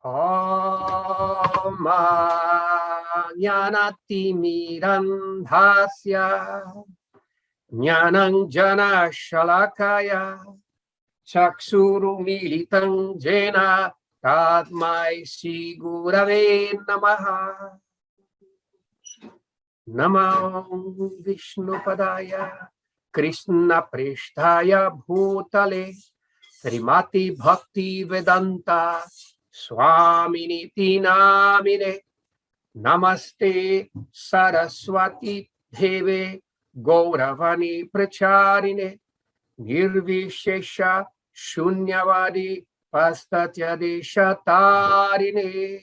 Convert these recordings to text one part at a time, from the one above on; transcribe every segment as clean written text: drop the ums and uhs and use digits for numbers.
Om Jnanatimirandhasya Jnananjana Shalakaya Chakshurumilitam Jena Tadmai Shri Gurave Namaha. Namo Vishnupadaya Krishna Prishtaya Bhutale Srimati Bhakti Vedanta Swaminiti Namine Namaste Saraswati Deve Gauravani Pracharine Nirvishesha Shunyavadi Pastatyadeshatarine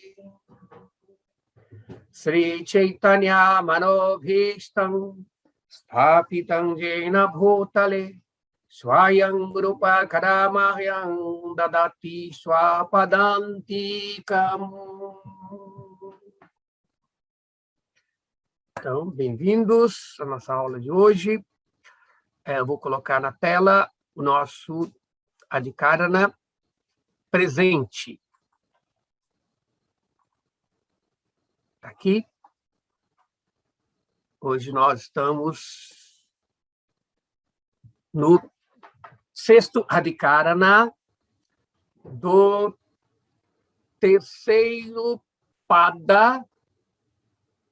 Sri Chaitanya Manobhishtam Sthapitam Jena Bhutale Swayam Rupa Kadamahyam Dadati Swapadantikam. Então, bem-vindos à nossa aula de hoje. Eu vou colocar na tela o nosso Adhikarana presente. Aqui. Hoje nós estamos no sexto Adhikarana do terceiro pada,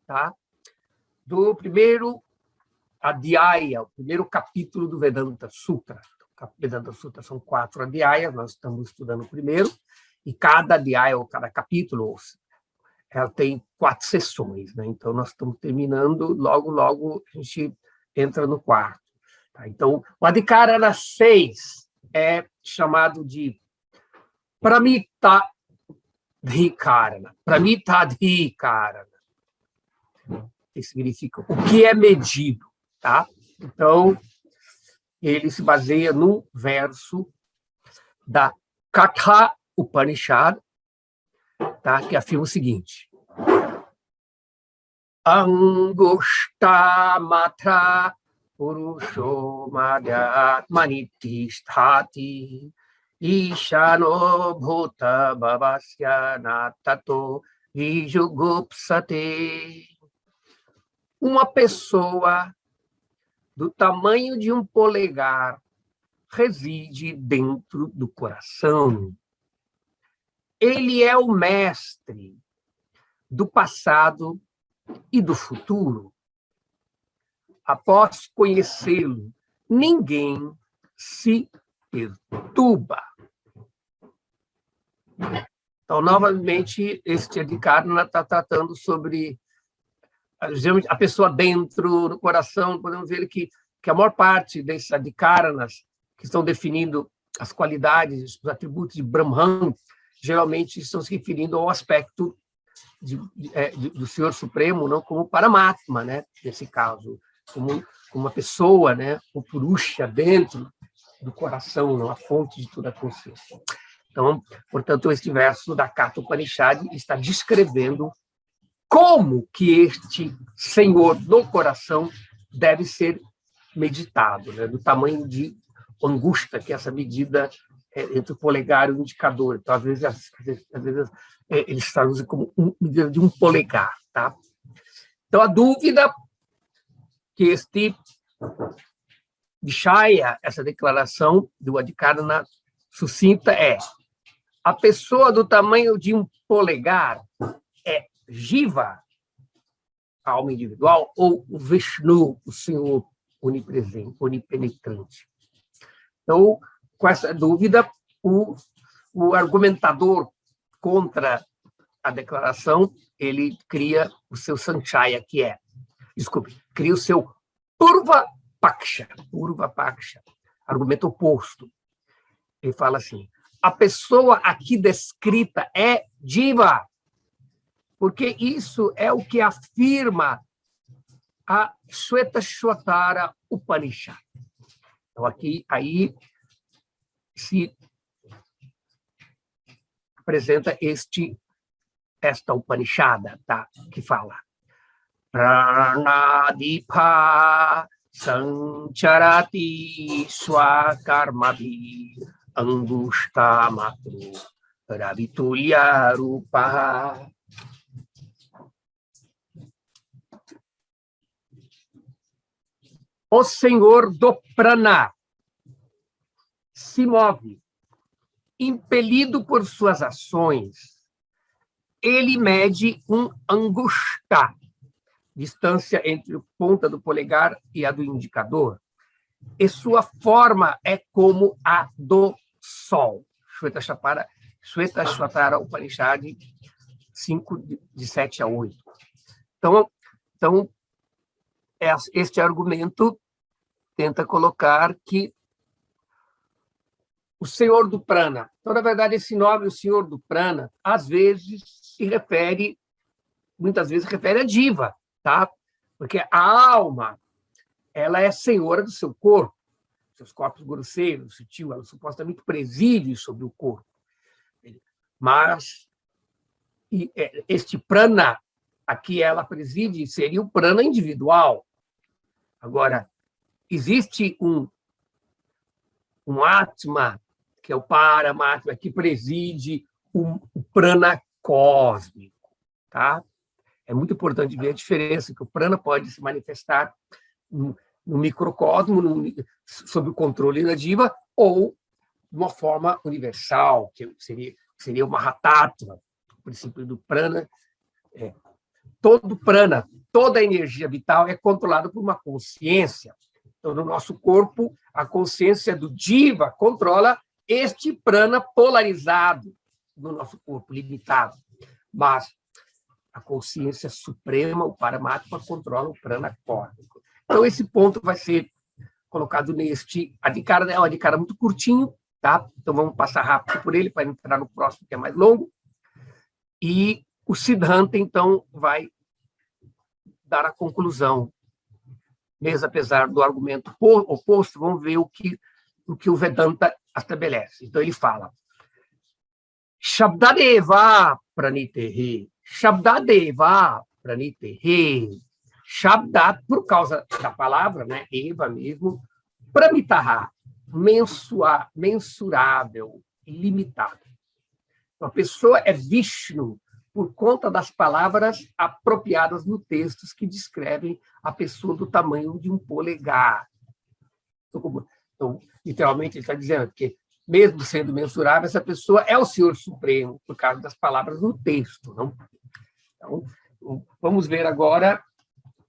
tá? Do primeiro Adhyaya, o primeiro capítulo do Vedanta Sutra. O Vedanta Sutra são 4 adhyayas, nós estamos estudando o primeiro, e cada adhyaya, ou cada capítulo, ela tem 4 sessões, né? Então, nós estamos terminando, logo a gente entra no quarto. Tá? Então, o Adhikarana 6 é chamado de Pramitadhikarana. Pramitadhikarana. Que significa o que é medido. Tá? Então, ele se baseia no verso da Katha Upanishad, tá? Que afirma o seguinte: Angushta matra purusho madhyatmani tisthati ishano bhuta bhavasya natato vijugupsate. Uma pessoa do tamanho de um polegar reside dentro do coração. Ele é o mestre do passado e do futuro. Após conhecê-lo, ninguém se perturba. Então, novamente, este Adhikarana está tratando sobre a pessoa dentro do coração. Podemos ver que a maior parte desses Adhikaranas que estão definindo as qualidades, os atributos de Brahman, geralmente estão se referindo ao aspecto do Senhor Supremo, não como Paramatma, né? Nesse caso, como uma pessoa, né? O Purusha dentro do coração, não? A fonte de toda a consciência. Então, portanto, este verso da Katha Upanishad está descrevendo como que este Senhor do coração deve ser meditado, né? Do tamanho de Angusta, que é essa medida entre o polegar e o indicador. Então, às vezes eles traduzem como medida de um polegar. Tá? Então, a dúvida que este Vishaya, essa declaração do Adhikarana sucinta é: a pessoa do tamanho de um polegar é Jiva, a alma individual, ou o Vishnu, o Senhor onipresente, onipenetrante? Então, com essa dúvida, o argumentador contra a declaração, ele cria o seu Sanchaya, cria o seu Purva Paksha, argumento oposto. Ele fala assim: a pessoa aqui descrita é Jiva, porque isso é o que afirma a Shvetashvatara Upanishad. Então, aí se apresenta esta Upanishad, tá? Que fala: Pranadipa sancharati swakarmabhi angushta matru Ravitulya Rupa. O Senhor do Prana se move, impelido por suas ações. Ele mede um angusta, distância entre a ponta do polegar e a do indicador, e sua forma é como a do Sol. Shvetashvatara Upanishad 5, de 7 a 8. Então, este argumento tenta colocar que o Senhor do Prana, então, na verdade, esse nome, o Senhor do Prana, às vezes muitas vezes refere a diva, tá? Porque a alma, ela é senhora do seu corpo, seus corpos grosseiros, sutil, ela supostamente preside sobre o corpo. Mas este prana, aqui ela preside, seria o prana individual. Agora, existe um Atma, que é o Paramatma, que preside o prana cósmico. Tá? É muito importante ver a diferença, que o prana pode se manifestar no microcosmo, sob o controle da diva, ou de uma forma universal, que seria o Mahatattva, o princípio do prana. Todo prana, toda a energia vital é controlada por uma consciência. Então, no nosso corpo, a consciência do diva controla este prana polarizado no nosso corpo, limitado. Mas a consciência suprema, o Paramatma, controla o prana cósmico. Então, esse ponto vai ser colocado neste adhikara. É um adhikara muito curtinho, tá? Então, vamos passar rápido por ele para entrar no próximo, que é mais longo. E o Siddhanta, então, vai dar a conclusão. Mesmo apesar do argumento oposto, vamos ver o que o Vedanta estabelece. Então, ele fala: Shabdadeva pranitehe, Shabdadeva pranitehe, Shabdat, por causa da palavra, né, Eva mesmo, pramitaha, mensurável, limitado. Uma pessoa é Vishnu por conta das palavras apropriadas no textos que descrevem a pessoa do tamanho de um polegar. Então, literalmente, ele está dizendo que, mesmo sendo mensurável, essa pessoa é o Senhor Supremo, por causa das palavras no texto. Não? Então, vamos ver agora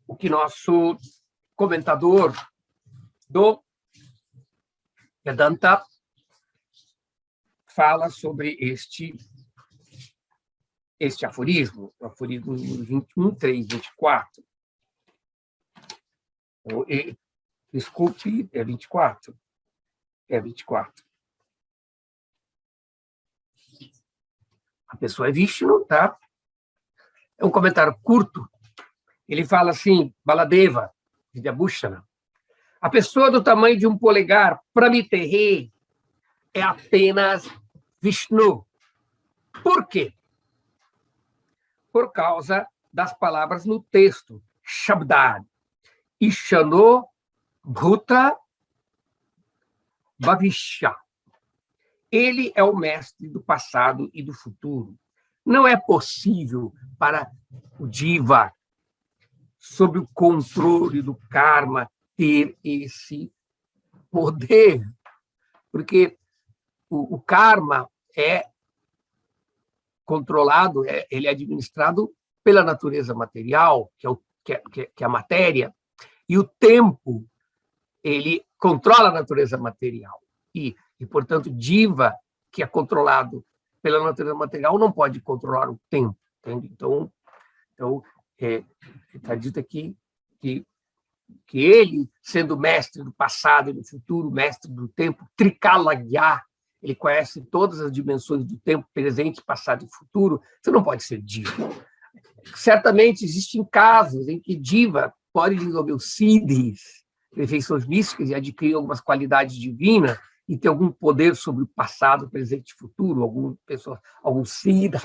o que nosso comentador do Vedanta fala sobre este aforismo, o aforismo 21, 3, 24. Desculpe, é 24? É 24. A pessoa é Vishnu, tá? É um comentário curto. Ele fala assim, Baladeva, Vidyabhushana, a pessoa do tamanho de um polegar, Pramitehe, é apenas Vishnu. Por quê? Por causa das palavras no texto, Shabdad, Ishano Bhuta Bhavishya. Ele é o mestre do passado e do futuro. Não é possível para o Diva, sob o controle do karma, ter esse poder, porque o karma é controlado, ele é administrado pela natureza material, que é a matéria, e o tempo, ele controla a natureza material. E portanto, Diva, que é controlado pela natureza material, não pode controlar o tempo. Entende? Então está dito aqui que ele, sendo mestre do passado e do futuro, mestre do tempo, Trikalagya, ele conhece todas as dimensões do tempo, presente, passado e futuro, você não pode ser Diva. Certamente existem casos em que Diva pode desenvolver os siddhis, perfeições místicas, e adquirir algumas qualidades divinas, e ter algum poder sobre o passado, presente e futuro. Alguns siddhas,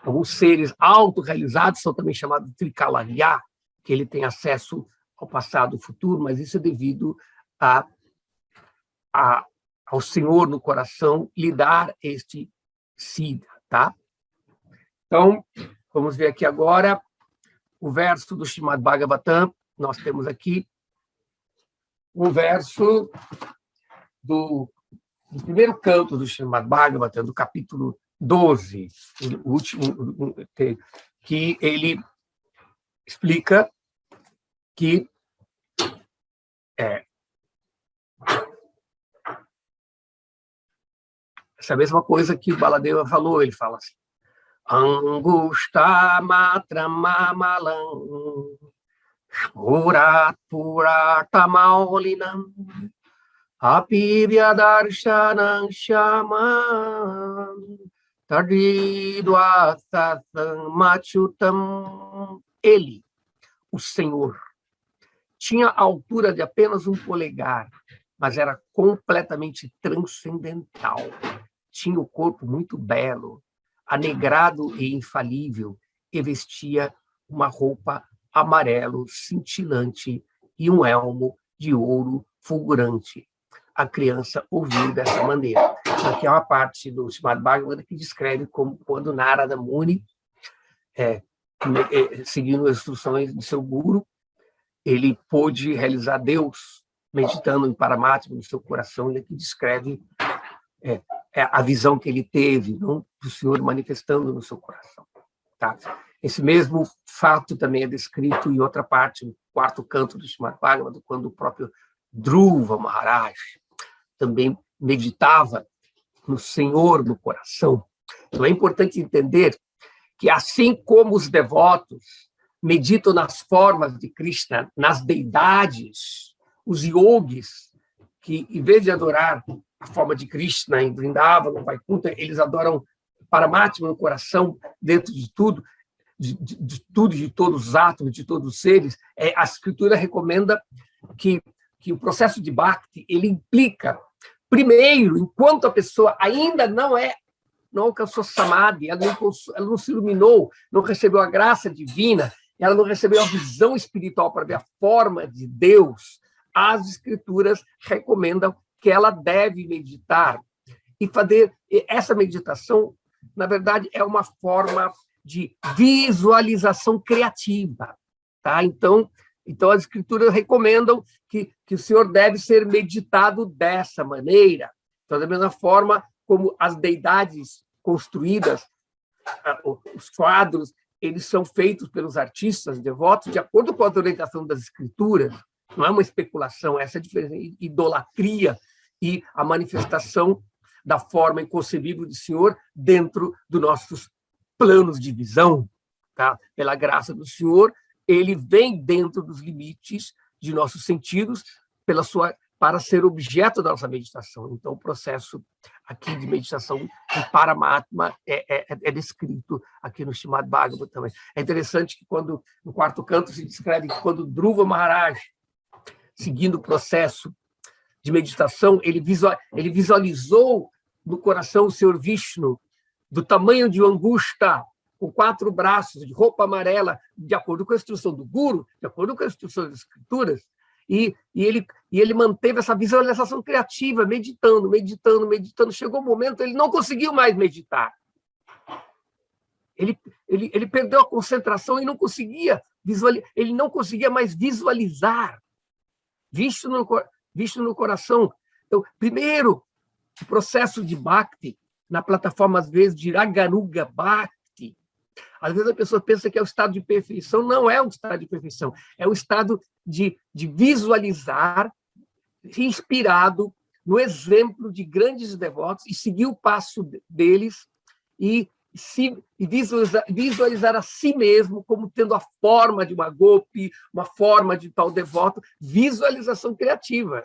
alguns seres autorrealizados são também chamados de Trikalagya, que ele tem acesso ao passado e ao futuro, mas isso é devido ao Senhor no coração lhe dar este Siddha, tá? Então, vamos ver aqui agora o verso do Srimad Bhagavatam. Nós temos aqui um verso do primeiro canto do Srimad Bhagavatam, do capítulo 12, o último, que ele explica que essa mesma coisa que o Baladeva falou, ele fala assim: Angusta matra mamalam purat puratamaulinam apivyadarsanam shamam tadidvasatam machutam. Ele, o Senhor, tinha a altura de apenas um polegar, mas era completamente transcendental. Tinha o corpo muito belo, anegrado e infalível, e vestia uma roupa amarelo cintilante e um elmo de ouro fulgurante. A criança ouviu dessa maneira. Isso aqui é uma parte do Srimad Bhagavatam que descreve como quando Narada Muni, seguindo as instruções de seu guru, ele pôde realizar Deus meditando em Paramatma no seu coração. Ele aqui descreve a visão que ele teve, não, do Senhor manifestando no seu coração. Tá? Esse mesmo fato também é descrito em outra parte, no quarto canto do Srimad Bhagavatam, quando o próprio Dhruva Maharaj também meditava no Senhor no coração. Então é importante entender que, assim como os devotos meditam nas formas de Krishna, nas deidades, os yogis, que, em vez de adorar a forma de Krishna em Vrindavan, no Vaikuntha, eles adoram Paramatma no coração, dentro de tudo, de todos os átomos, de todos os seres. A Escritura recomenda que o processo de Bhakti ele implica, primeiro, enquanto a pessoa ainda não alcançou Samadhi, ela não se iluminou, não recebeu a graça divina, ela não recebeu a visão espiritual para ver a forma de Deus, as Escrituras recomendam que ela deve meditar. E fazer essa meditação, na verdade, é uma forma de visualização criativa. Tá? Então, as Escrituras recomendam que o Senhor deve ser meditado dessa maneira. Então, da mesma forma como as deidades construídas, os quadros, eles são feitos pelos artistas devotos de acordo com a orientação das Escrituras. Não é uma especulação, essa é a diferença entre idolatria e a manifestação da forma inconcebível do Senhor dentro dos nossos planos de visão. Tá? Pela graça do Senhor, ele vem dentro dos limites de nossos sentidos para ser objeto da nossa meditação. Então, o processo aqui de meditação em Paramatma é descrito aqui no Srimad Bhagavatam também. É interessante que, quando no quarto canto se descreve que quando Dhruva Maharaj, seguindo o processo de meditação, ele visualizou no coração o Senhor Vishnu, do tamanho de uma angusta, com 4 braços, de roupa amarela, de acordo com a instrução do Guru, de acordo com a instrução das Escrituras, e ele manteve essa visualização criativa, meditando. Chegou um momento, ele não conseguiu mais meditar. Ele perdeu a concentração e não conseguia mais visualizar. Visto no coração. Então, primeiro, o processo de Bhakti, na plataforma, às vezes, de Raganuga Bhakti. Às vezes a pessoa pensa que é o estado de perfeição. Não é um estado de perfeição. É o estado de visualizar, inspirado no exemplo de grandes devotos, e seguir o passo deles e visualizar a si mesmo como tendo a forma de uma gopi, uma forma de tal devoto, visualização criativa.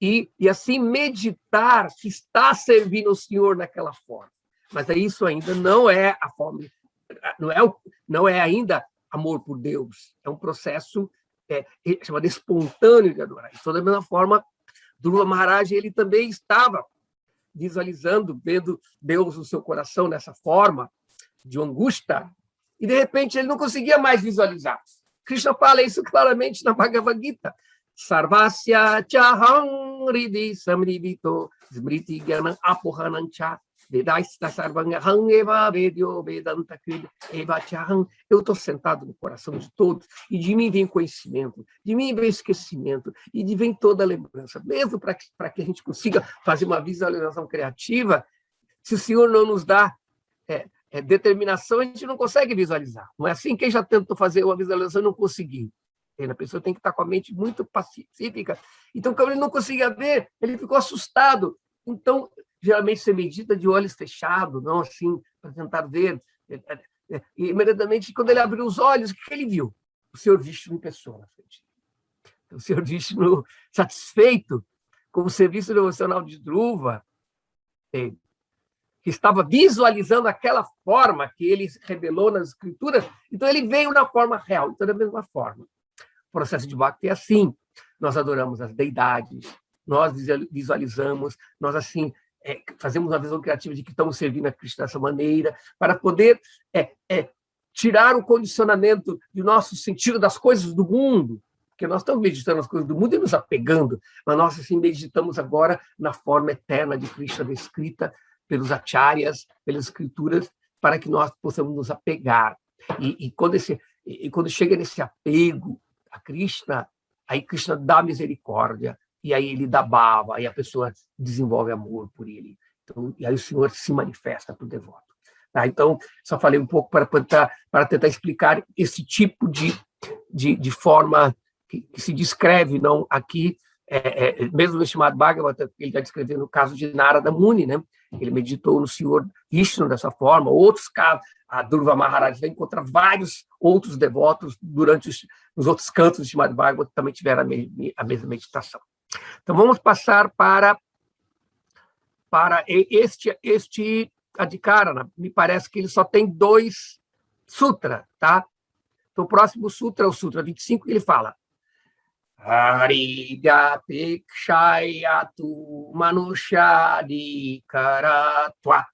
E assim meditar que está servindo ao Senhor naquela forma. Mas isso ainda não é a forma, não é ainda amor por Deus. É um processo chamado espontâneo de adorar. Então, da mesma forma, Dhruva Maharaj, ele também estava visualizando, vendo Deus no seu coração nessa forma de angústia, e de repente ele não conseguia mais visualizar. Krishna fala isso claramente na Bhagavad Gita. Sarvasya chaham ridi samridito smriti gyanam apohanam cha. Eu estou sentado no coração de todos, e de mim vem conhecimento, de mim vem esquecimento, e de vem toda a lembrança. Mesmo para que a gente consiga fazer uma visualização criativa, se o Senhor não nos dá determinação, a gente não consegue visualizar. Não é assim? Quem já tentou fazer uma visualização e não conseguiu? A pessoa tem que estar com a mente muito pacífica. Então, quando ele não conseguia ver, ele ficou assustado. Então, geralmente, você medita de olhos fechados, não assim, para tentar ver. E, imediatamente, quando ele abriu os olhos, o que ele viu? O Senhor Vishnu em pessoa na frente. O Senhor Vishnu satisfeito com o serviço devocional de Dhruva, que estava visualizando aquela forma que ele revelou nas escrituras, então ele veio na forma real, então da mesma forma. O processo de Bhakti é assim, nós adoramos as deidades, nós visualizamos, nós assim fazemos uma visão criativa de que estamos servindo a Krishna dessa maneira, para poder tirar o condicionamento do nosso sentido das coisas do mundo, porque nós estamos meditando as coisas do mundo e nos apegando, mas nós assim meditamos agora na forma eterna de Krishna descrita pelos acharyas, pelas escrituras, para que nós possamos nos apegar. E quando chega nesse apego a Krishna, aí Krishna dá misericórdia, e aí ele dá bhava, aí a pessoa desenvolve amor por ele. Então, e aí o Senhor se manifesta para o devoto. Tá? Então, só falei um pouco para tentar explicar esse tipo de forma que se descreve não aqui, mesmo no chamado Bhagavata, ele está descrevendo o caso de Narada Muni, né? Ele meditou no Senhor Vishnu dessa forma. Outros casos, a Dhruva Maharaj vai encontrar vários outros devotos durante os outros cantos do Srimad Bhagavatam também tiveram a mesma meditação. Então, vamos passar para este Adhikarana. Me parece que ele só tem 2 sutras, tá? Então, o próximo sutra é o Sutra 25, que ele fala Haridapekshayatu manushadikaratva.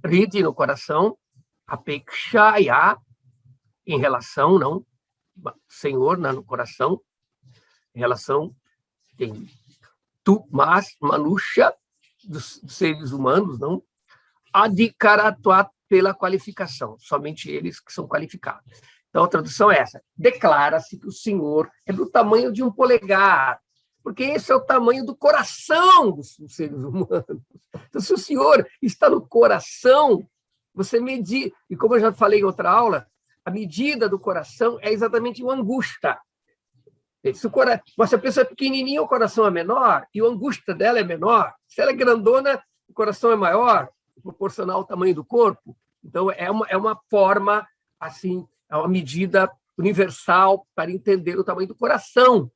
Ride no coração, apekshaya, em relação, não, Senhor, no coração, em relação, tem tu, mas, manusha, dos seres humanos, não, adhikaratva, pela qualificação, somente eles que são qualificados. Então, a tradução é essa: declara-se que o Senhor é do tamanho de um polegar, porque esse é o tamanho do coração dos seres humanos. Então, se o Senhor está no coração, você medir, e como eu já falei em outra aula, a medida do coração é exatamente o angusta. Se a pessoa é pequenininha, o coração é menor, e o angusta dela é menor. Se ela é grandona, o coração é maior, proporcional ao tamanho do corpo. Então, é uma forma, assim, é uma medida universal para entender o tamanho do coração.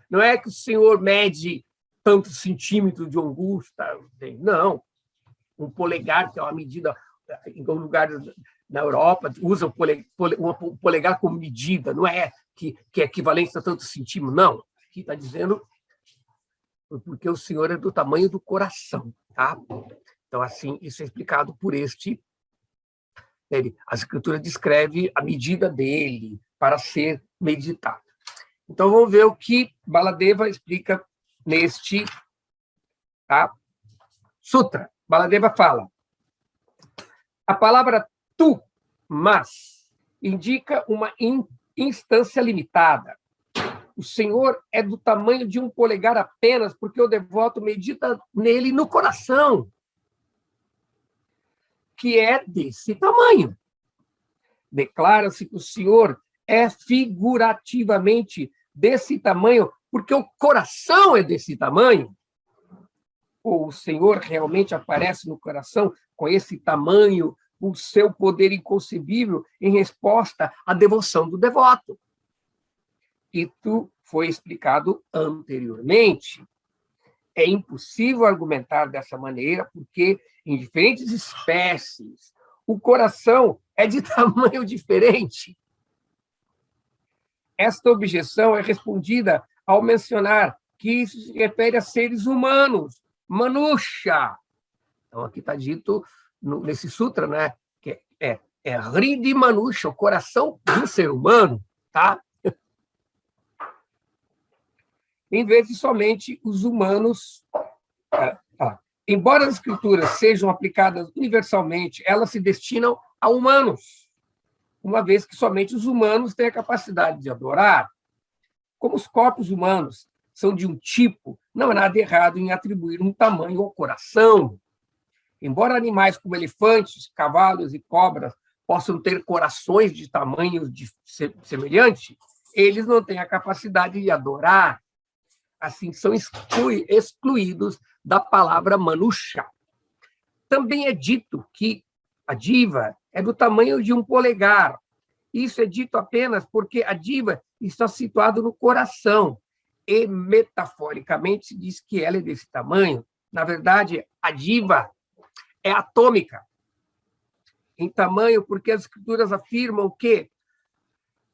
Não é que o Senhor mede tantos centímetros de angusta, não. Um polegar, que é uma medida, em alguns lugares na Europa, usa o polegar como medida, não é que é equivalente a tantos centímetros, não. Aqui está dizendo porque o Senhor é do tamanho do coração, tá? Então, assim, isso é explicado por este. A Escritura descreve a medida dele para ser meditado. Então, vamos ver o que Baladeva explica neste sutra. Baladeva fala: a palavra tu, mas, indica uma instância limitada. O Senhor é do tamanho de um polegar apenas porque o devoto medita nele no coração, que é desse tamanho. Declara-se que o Senhor é figurativamente desse tamanho porque o coração é desse tamanho. Ou o Senhor realmente aparece no coração com esse tamanho, o seu poder inconcebível em resposta à devoção do devoto. Isso foi explicado anteriormente. É impossível argumentar dessa maneira porque, em diferentes espécies, o coração é de tamanho diferente. Esta objeção é respondida ao mencionar que isso se refere a seres humanos, manusha. Então, aqui está dito nesse sutra, né, que é Hridi Manusha, o coração do ser humano, tá? Em vez de somente os humanos, Embora as escrituras sejam aplicadas universalmente, elas se destinam a humanos, uma vez que somente os humanos têm a capacidade de adorar. Como os corpos humanos são de um tipo, não há nada errado em atribuir um tamanho ao coração. Embora animais como elefantes, cavalos e cobras possam ter corações de tamanho semelhante, eles não têm a capacidade de adorar. Assim, são excluídos da palavra manusha. Também é dito que a diva é do tamanho de um polegar. Isso é dito apenas porque a diva está situada no coração e, metaforicamente, se diz que ela é desse tamanho. Na verdade, a diva é atômica em tamanho, porque as escrituras afirmam que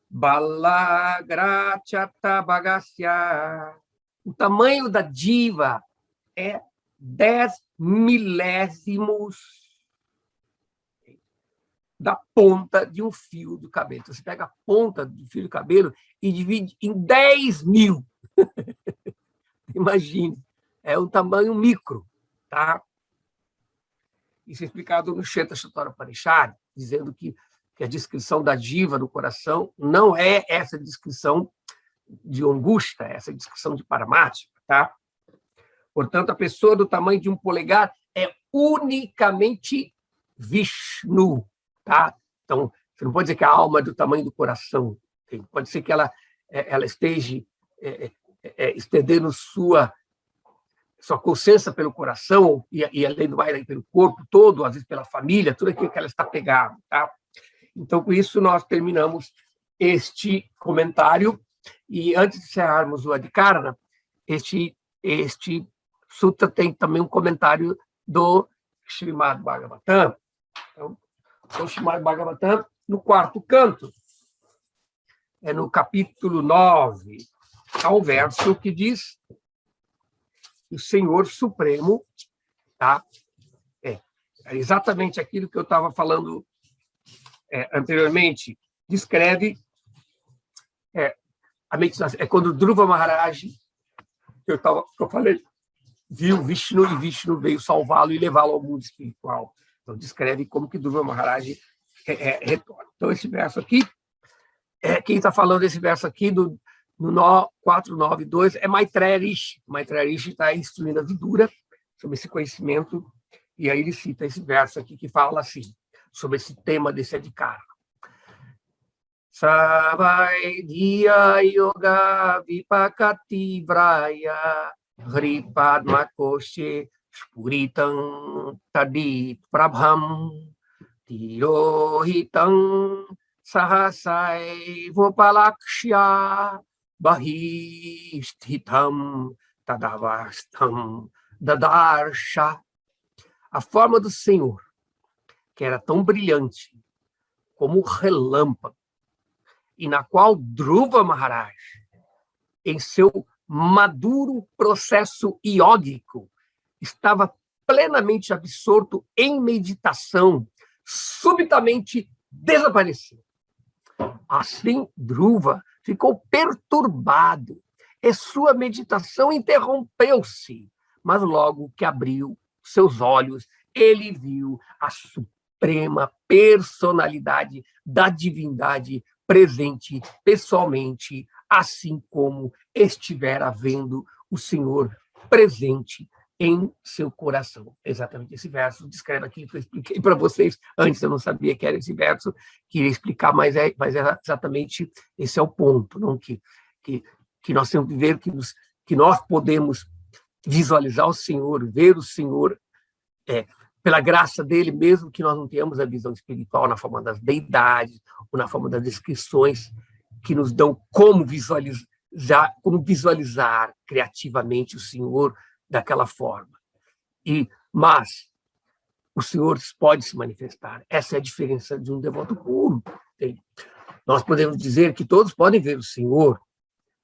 Balagrachatabagasya, o tamanho da diva é 10 milésimos da ponta de um fio do cabelo. Então, você pega a ponta do fio do cabelo e divide em 10 mil. Imagine, é um tamanho micro, tá? Isso é explicado no Sheta Chatora Parishad, dizendo que a descrição da diva do coração não é essa descrição de Angusta, essa descrição de Paramática, tá? Portanto, a pessoa do tamanho de um polegar é unicamente Vishnu, tá? Então, você não pode dizer que a alma é do tamanho do coração. Pode ser que ela esteja estendendo sua consciência pelo coração e além do mais, pelo corpo todo, às vezes pela família, tudo aquilo que ela está pegada, tá? Então, com isso, nós terminamos este comentário. E antes de encerrarmos o Adhikarana, este sutra tem também um comentário do Srimad Bhagavatam. Então, o Srimad Bhagavatam, no quarto canto, no capítulo 9, há um verso que diz: o Senhor Supremo, tá? É exatamente aquilo que eu estava falando anteriormente, descreve a meditação. É quando Dhruva Maharaj, que eu falei, viu Vishnu e Vishnu veio salvá-lo e levá-lo ao mundo espiritual. Então, descreve como que Dhruva Maharaj retorna. Então, esse verso aqui, quem está falando desse verso aqui, no 492, é Maitreya Rishi. Maitreya Rishi está instruindo a Vidura sobre esse conhecimento, e aí ele cita esse verso aqui que fala assim, sobre esse tema desse Adhikarana. Savaidhiya yoga vipakati vraya hripadma koshe spuritam tadit prabham tirohitam sahasai vopalakshya bahisthitam tadavastam dadarsha. A forma do Senhor, que era tão brilhante como o relâmpago, e na qual Dhruva Maharaj, em seu maduro processo iógico, estava plenamente absorto em meditação, subitamente desapareceu. Assim, Dhruva ficou perturbado e sua meditação interrompeu-se, mas logo que abriu seus olhos, ele viu a suprema personalidade da divindade presente pessoalmente, assim como estivera vendo o Senhor presente em seu coração. Exatamente esse verso descreve aquilo que eu expliquei para vocês. Antes eu não sabia que era esse verso, queria explicar, mas é exatamente esse é o ponto, não? Que nós temos que ver que nós podemos visualizar o Senhor, ver o Senhor pela graça dele, mesmo que nós não tenhamos a visão espiritual na forma das deidades ou na forma das descrições que nos dão como visualizar criativamente o Senhor daquela forma. Mas o Senhor pode se manifestar. Essa é a diferença de um devoto puro. Entende? Nós podemos dizer que todos podem ver o Senhor.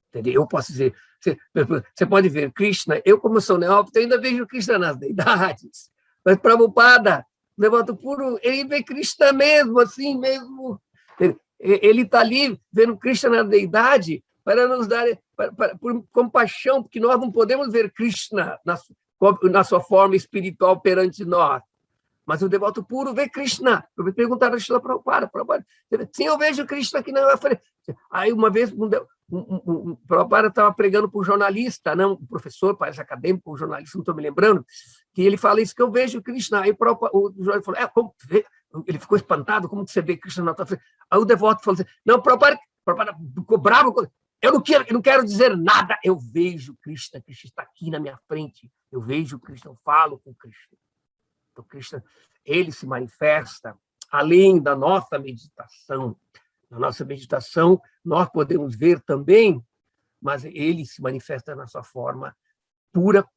Entende? Eu posso dizer, você pode ver Krishna, eu como sou neófito, ainda vejo Krishna nas deidades. Mas Prabhupada, o devoto puro, ele vê Krishna mesmo, assim mesmo. Ele está ali vendo Krishna na deidade para nos dar por compaixão, porque nós não podemos ver Krishna na sua forma espiritual perante nós. Mas o devoto puro vê Krishna. Eu me perguntaram a Srila Prabhupada. Sim, eu vejo Krishna aqui. Não. Eu falei, aí uma vez Prabhupada estava pregando para um jornalista, não, um professor, parece acadêmico, um jornalista, não estou me lembrando, que ele fala isso, que eu vejo Krishna. Aí o jornalista falou, como vê? Ele ficou espantado, como que você vê Krishna na tua frente? Aí o devoto falou assim, não, Prabhupada ficou bravo, eu não quero dizer nada, eu vejo Krishna está aqui na minha frente, eu vejo Krishna, eu falo com Krishna. Então, Krishna, ele se manifesta além da nossa meditação. Na nossa meditação, nós podemos ver também, mas ele se manifesta na sua forma pura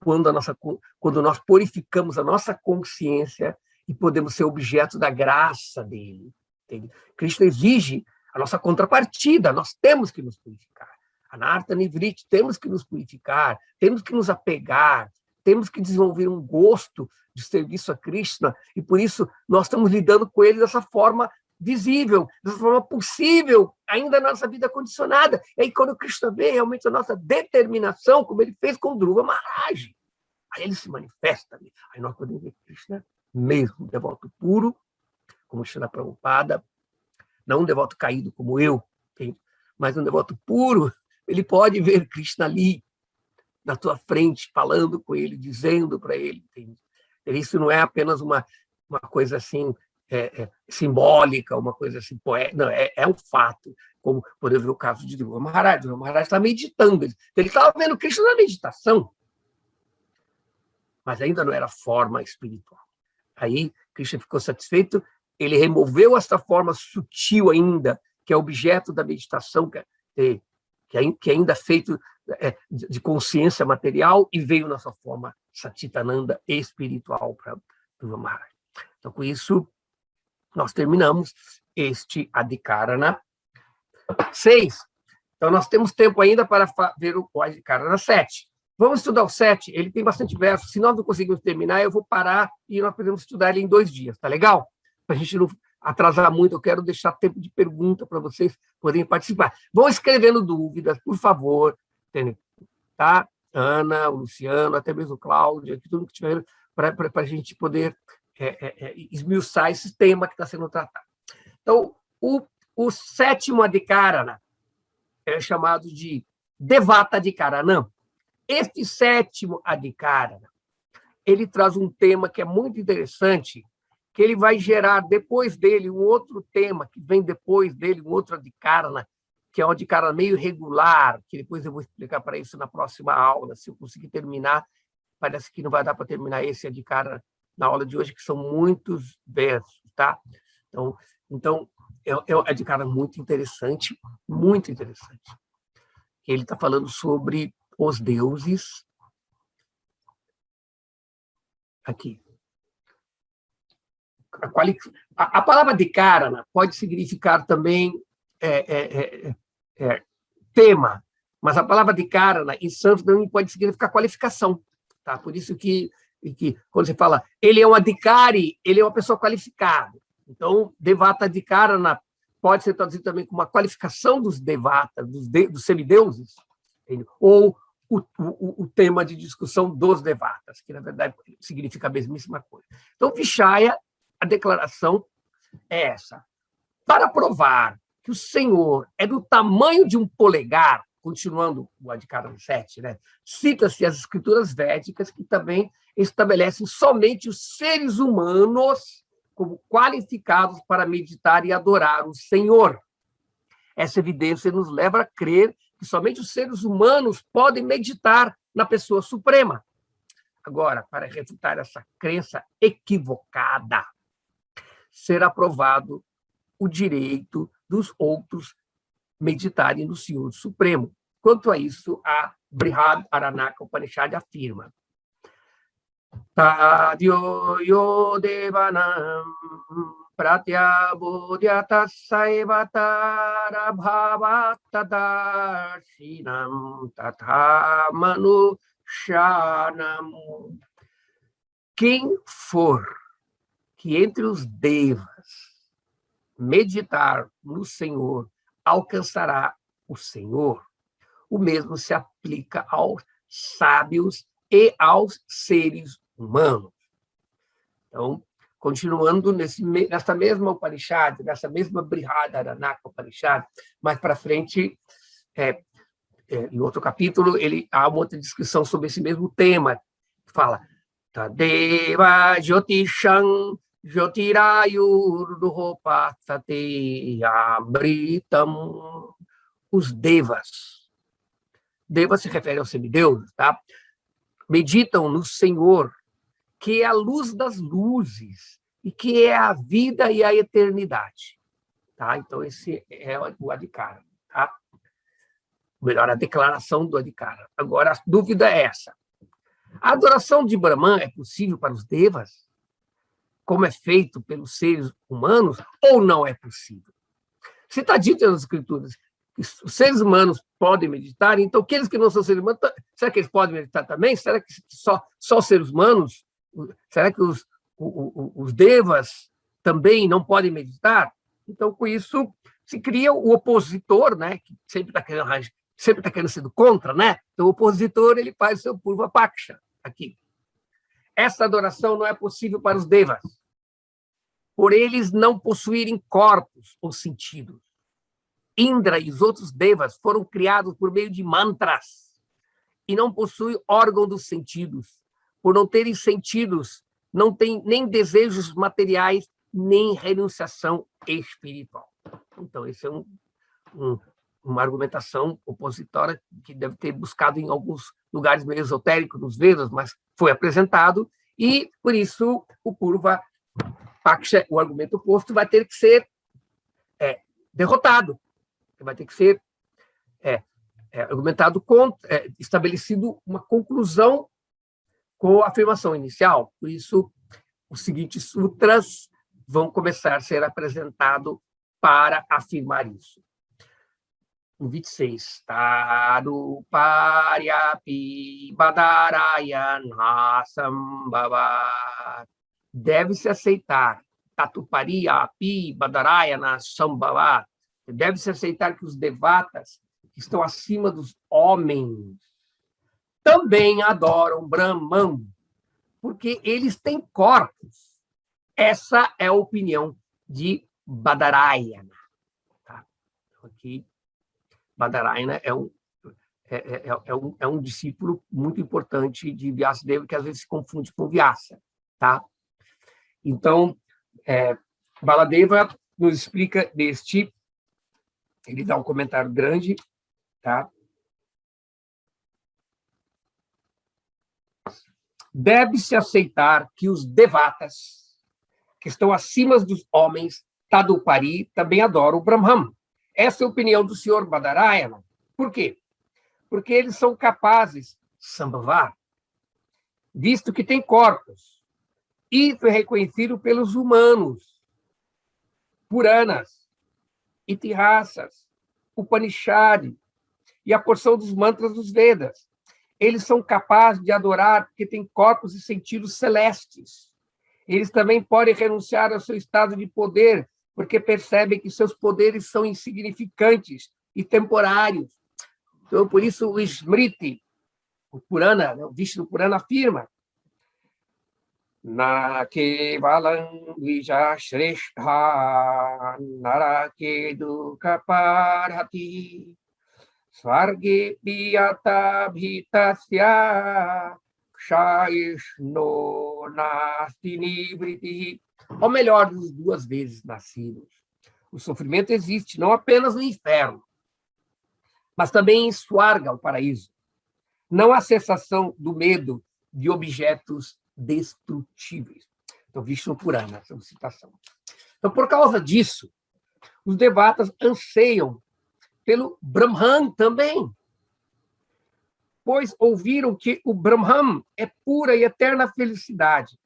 quando nós purificamos a nossa consciência e podemos ser objeto da graça dele. Entende? Krishna exige a nossa contrapartida, nós temos que nos purificar. Anartha Nivriti, temos que nos purificar, temos que nos apegar, temos que desenvolver um gosto de serviço a Krishna, e por isso nós estamos lidando com ele dessa forma visível, dessa forma possível, ainda na nossa vida condicionada. E aí, quando Krishna vem, realmente a nossa determinação, como ele fez com Dhruva Maharaj, aí ele se manifesta. Aí nós podemos ver Krishna mesmo, um devoto puro, como Srila Prabhupada, não um devoto caído como eu, mas um devoto puro, ele pode ver Krishna ali, na tua frente, falando com ele, dizendo para ele. Entende? Isso não é apenas uma coisa assim simbólica, uma coisa assim poética, não, é um fato, como, por exemplo, o caso de Dhruva Maharaj. Dhruva Maharaj está meditando, ele estava vendo Krishna na meditação, mas ainda não era forma espiritual. Aí Krishna ficou satisfeito, ele removeu essa forma sutil ainda, que é objeto da meditação, que ainda é feito de consciência material, e veio na sua forma Satitananda espiritual para Dhruva Maharaj. Então, com isso, nós terminamos este Adhikarana 6. Então, nós temos tempo ainda para ver o Adhikarana 7. Vamos estudar o 7, ele tem bastante versos. Se nós não conseguirmos terminar, eu vou parar e nós podemos estudar ele em 2 dias, tá legal? Para a gente não atrasar muito, eu quero deixar tempo de pergunta para vocês poderem participar. Vão escrevendo dúvidas, por favor, tá? Ana, o Luciano, até mesmo o Cláudio, todo mundo que tiver, para a gente poder esmiuçar esse tema que está sendo tratado. Então, o 7º Adhikarana é chamado de Devata Adhikarana. Este 7º Adhikarana, ele traz um tema que é muito interessante, que ele vai gerar depois dele um outro tema, que vem depois dele, um outro Adhikarana, que é um Adhikarana meio irregular, que depois eu vou explicar para isso na próxima aula, se eu conseguir terminar. Parece que não vai dar para terminar esse Adhikarana na aula de hoje, que são muitos versos, tá? Então é um Adhikarana muito interessante, muito interessante. Ele está falando sobre os deuses. Aqui. A palavra Adhikarana pode significar também tema, mas a palavra Adhikarana em sânscrito também pode significar qualificação. Tá? Por isso que quando você fala ele é um Adhikari, ele é uma pessoa qualificada. Então, Devata Adhikarana pode ser traduzido também como uma qualificação dos devatas, dos semideuses, entendeu? Ou o tema de discussão dos devatas, que, na verdade, significa a mesmíssima coisa. Então, Vishaya, a declaração é essa. Para provar que o Senhor é do tamanho de um polegar, continuando o Adhikarana 7, né? Cita-se as escrituras védicas, que também estabelecem somente os seres humanos como qualificados para meditar e adorar o Senhor. Essa evidência nos leva a crer que somente os seres humanos podem meditar na pessoa suprema. Agora, para refutar essa crença equivocada, será provado o direito dos outros meditarem no Senhor Supremo. Quanto a isso, a Brihad Aranaka Upanishad afirma: Tadyo yo devanam pratyabodhyatasaivatara bhavattadarshinam tatha manushanam. Quem for que entre os devas meditar no Senhor alcançará o Senhor. O mesmo se aplica aos sábios e aos seres humanos. Então, continuando nessa mesma Upanishad, nessa mesma Brihadaranyaka Upanishad, mais para frente, em outro capítulo, há uma outra descrição sobre esse mesmo tema. Fala, Tadeva Jyotisham Jyotirayurduhopatate Amritam. Os devas. Devas se refere aos semideuses, tá? Meditam no Senhor, que é a luz das luzes e que é a vida e a eternidade. Tá? Então, esse é o Adhikara. Tá? Melhor, a declaração do Adhikara. Agora, a dúvida é essa. A adoração de Brahman é possível para os devas, como é feito pelos seres humanos, ou não é possível? Se está dito nas Escrituras que os seres humanos podem meditar, então aqueles que não são seres humanos, será que eles podem meditar também? Será que só os seres humanos? Será que os devas também não podem meditar? Então, com isso, se cria o opositor, né, que sempre está querendo ser contra, né? Então, o opositor ele faz o seu Purva Paksha aqui. Essa adoração não é possível para os devas, por eles não possuírem corpos ou sentidos. Indra e os outros devas foram criados por meio de mantras e não possuem órgão dos sentidos. Por não terem sentidos, não têm nem desejos materiais, nem renunciação espiritual. Então, esse é uma argumentação opositória que deve ter buscado em alguns lugares meio esotéricos nos Vedas, mas foi apresentado, e, por isso, o Purva Paksha, o argumento oposto, vai ter que ser derrotado. Vai ter que ser argumentado contra, estabelecido uma conclusão com a afirmação inicial. Por isso, os seguintes sutras vão começar a ser apresentados para afirmar isso. No 26, Taru Paryapi Badarayana Sambhavat. Deve-se aceitar, Tatupariyapi Badarayana Sambhavat. Deve-se aceitar que os devatas, que estão acima dos homens, também adoram Brahman, porque eles têm corpos. Essa é a opinião de Badarayana. Tá? Aqui, Badarayana é um discípulo muito importante de Vyasadeva, que às vezes se confunde com Vyasa. Tá? Então, Baladeva nos explica ele dá um comentário grande, tá? Deve-se aceitar que os devatas, que estão acima dos homens, Tadupari, também adoram o Brahman. Essa é a opinião do senhor Badarayana. Por quê? Porque eles são capazes, Sambhavar, visto que têm corpos. Isso é reconhecido pelos humanos, Puranas, Itihasas, Upanishad e a porção dos mantras dos Vedas. Eles são capazes de adorar porque têm corpos e sentidos celestes. Eles também podem renunciar ao seu estado de poder, porque percebem que seus poderes são insignificantes e temporários. Então, por isso, o Smriti, o Purana, o Vishnu Purana afirma: Na kevalam vijashrestha narake dukha parhati Svarge piyata bhitasya kshayishno nasti nibriti. Ou melhor, dos duas vezes nascidos. O sofrimento existe não apenas no inferno, mas também em Swarga, o paraíso. Não há cessação do medo de objetos destrutíveis. Então, Vishnu Purana, essa é uma citação. Então, por causa disso, os devatas anseiam pelo Brahman também, pois ouviram que o Brahman é pura e eterna felicidade.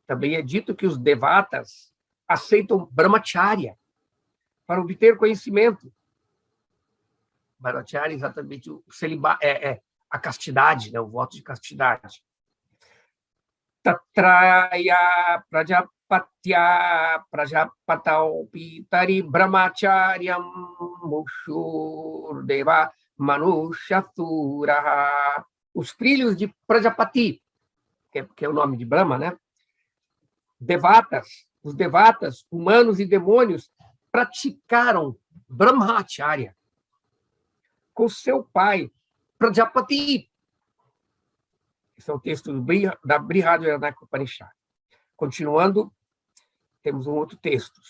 Também é dito que os devatas aceitam brahmacharya para obter conhecimento. Brahmacharya é exatamente o celibato, a castidade, né? O voto de castidade. Tatraya prajapatya prajapatau pitari brahmacharyam mushurdeva manushasura. os filhos de Prajapati, que é o nome de Brahma, né? Os devatas, humanos e demônios, praticaram Brahmacharya com seu pai, Prajapati. Esse é o texto da Brihadaranyaka Upanishad. Continuando, temos um outro texto.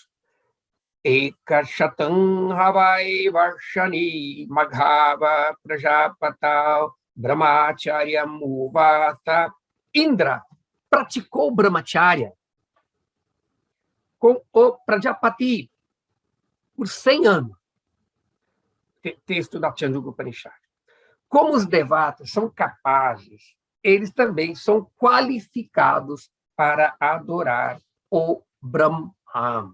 Ekashatam havai varshani maghava prajapatau brahmacharya muvata. Indra praticou Brahmacharya com o Prajapati por 100 anos. Texto da Chandogya Upanishad. Como os devatas são capazes, eles também são qualificados para adorar o Brahman.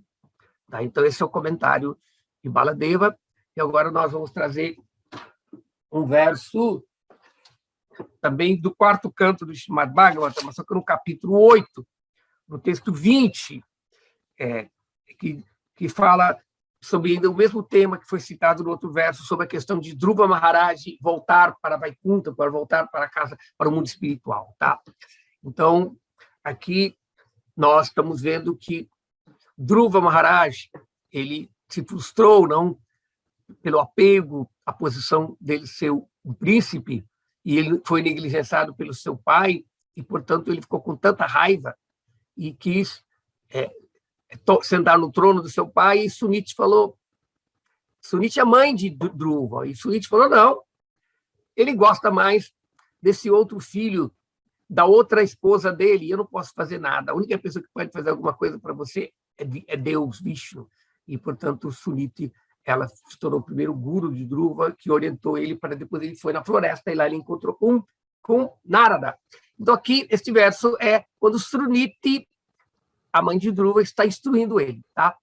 Tá? Então, esse é o comentário de Baladeva. E agora nós vamos trazer um verso também do quarto canto do Srimad Bhagavatam, só que no capítulo 8, no texto 20, que fala sobre ainda o mesmo tema que foi citado no outro verso, sobre a questão de Dhruva Maharaj voltar para Vaikuntha, para voltar para casa, para o mundo espiritual. Tá? Então, aqui nós estamos vendo que Dhruva Maharaj, ele se frustrou, não pelo apego à posição dele ser um príncipe, e ele foi negligenciado pelo seu pai, e, portanto, ele ficou com tanta raiva e quis sentar no trono do seu pai, e Suniti falou, Suniti é mãe de Dhruva, e Suniti falou, não, ele gosta mais desse outro filho, da outra esposa dele, e eu não posso fazer nada, a única pessoa que pode fazer alguma coisa para você é Deus, Vishnu, e, portanto, Suniti, ela se tornou o primeiro guru de Dhruva, que orientou ele para depois ele foi na floresta, e lá ele encontrou com Narada. Então, aqui, este verso é quando Suniti, a mãe de Dhruva, está instruindo ele. Tá?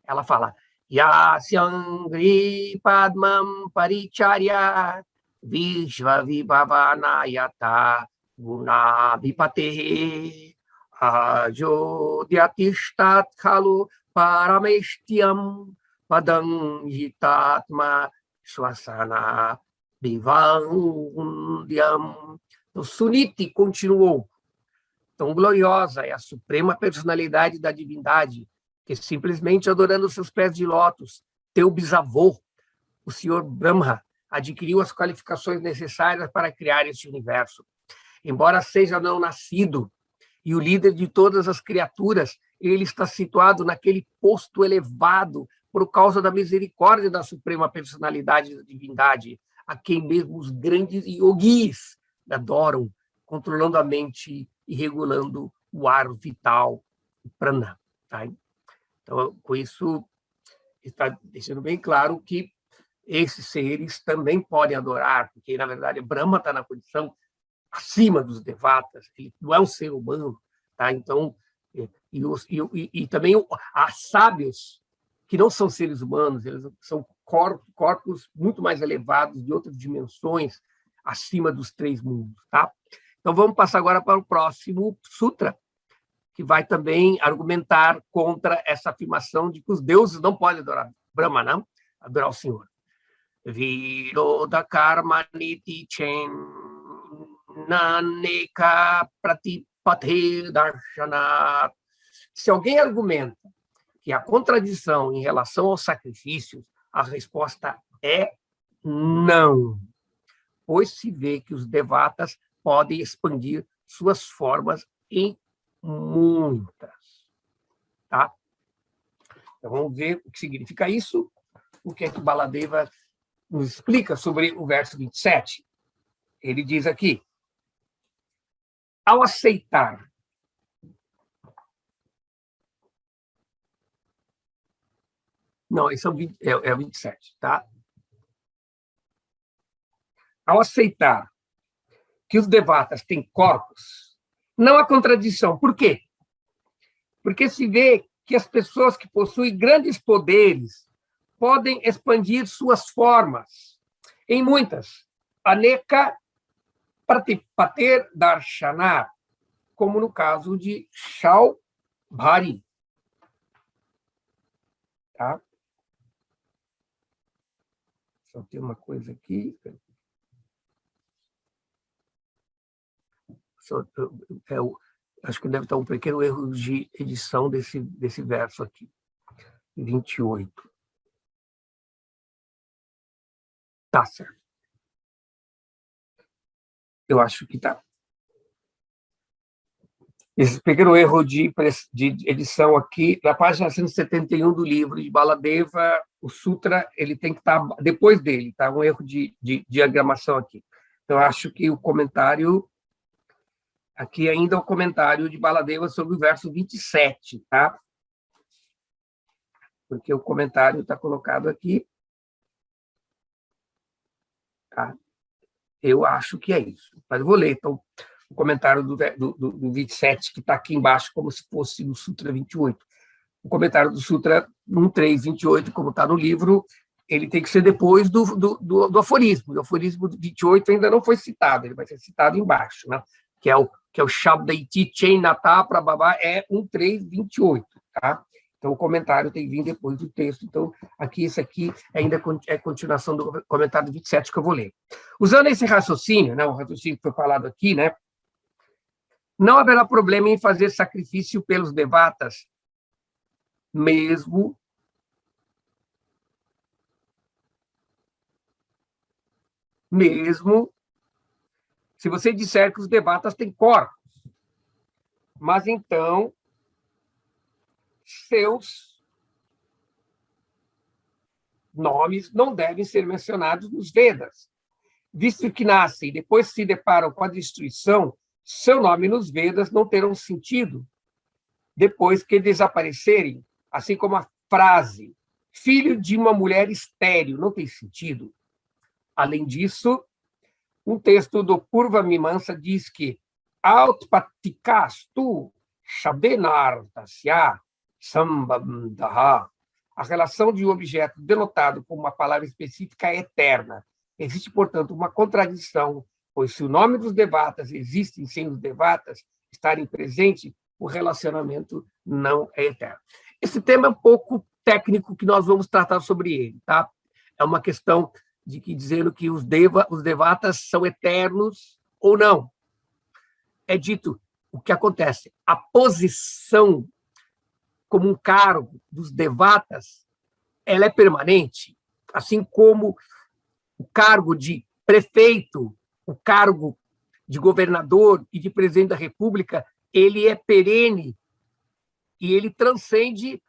Ela fala, Yasyangri Padmam Paricharya Vishva Vibhavanayata Guna Vipatehe Ajodhyatishtat Khalu Parameshtyam Padam Hitatma Swasana Vivandyam. Então, Suniti continuou. Tão gloriosa é a suprema personalidade da divindade, que simplesmente adorando seus pés de lótus, teu bisavô, o senhor Brahma, adquiriu as qualificações necessárias para criar este universo. Embora seja não nascido e o líder de todas as criaturas, ele está situado naquele posto elevado por causa da misericórdia da suprema personalidade da divindade, a quem mesmo os grandes yogis adoram, controlando a mente e regulando o ar vital, o prana. Tá? Então, com isso, está deixando bem claro que esses seres também podem adorar, porque, na verdade, Brahma está na condição acima dos devatas, ele não é um ser humano. Tá? Então, e também há sábios que não são seres humanos, eles são corpos muito mais elevados, de outras dimensões, acima dos 3 mundos. Tá? Então, vamos passar agora para o próximo sutra, que vai também argumentar contra essa afirmação de que os deuses não podem adorar Brahma, não? Adorar o Senhor. Viroda karma niti chen naneka pratipathe darshanat. Se alguém argumenta que há contradição em relação aos sacrifícios, a resposta é não, pois se vê que os devatas podem expandir suas formas em muitas. Tá? Então, vamos ver o que significa isso, o que é que Baladeva nos explica sobre o verso 27. Ele diz aqui, ao aceitar não, esse é o 27, tá? Ao aceitar que os devatas têm corpos, não há contradição. Por quê? Porque se vê que as pessoas que possuem grandes poderes podem expandir suas formas em muitas. Aneka pratipater darshanar, como no caso de Shaubhari. Tá? Só tem uma coisa aqui. Acho que deve estar um pequeno erro de edição desse verso aqui. 28. Tá certo. Eu acho que tá. Esse pequeno erro de edição aqui, na página 171 do livro de Baladeva, o Sutra ele tem que estar depois dele, tá? Um erro de diagramação aqui. Então, acho que o comentário, aqui ainda é o comentário de Baladeva sobre o verso 27, tá? Porque o comentário está colocado aqui. Tá? Eu acho que é isso. Mas eu vou ler, então, o comentário do 27, que está aqui embaixo, como se fosse no Sutra 28. O comentário do Sutra 1328, como está no livro, ele tem que ser depois do aforismo. O aforismo 28 ainda não foi citado, ele vai ser citado embaixo, né? que é o Shabdaiti Chainata Prabhava, é 1328. Tá? Então, o comentário tem que vir depois do texto. Então, esse aqui ainda é continuação do comentário 27 que eu vou ler. Usando esse raciocínio, né, o raciocínio que foi falado aqui, né, não haverá problema em fazer sacrifício pelos devatas, mesmo se você disser que os devatas têm corpos. Mas, então, seus nomes não devem ser mencionados nos Vedas. Visto que nascem e depois se deparam com a destruição, seu nome nos Vedas não terão sentido depois que desaparecerem, assim como a frase filho de uma mulher estéril não tem sentido. Além disso, um texto do Purva Mimamsa diz que Autpatikastu Shabenartasya Sambandha. A relação de um objeto denotado como uma palavra específica é eterna. Existe, portanto, uma contradição, pois se o nome dos devatas existe sem os devatas estarem presentes, o relacionamento não é eterno. Esse tema é um pouco técnico que nós vamos tratar sobre ele, tá? É uma questão de que dizendo que os devatas são eternos ou não. É dito o que acontece. A posição como um cargo dos devatas, ela é permanente, assim como o cargo de prefeito, o cargo de governador e de presidente da República, ele é perene e ele transcende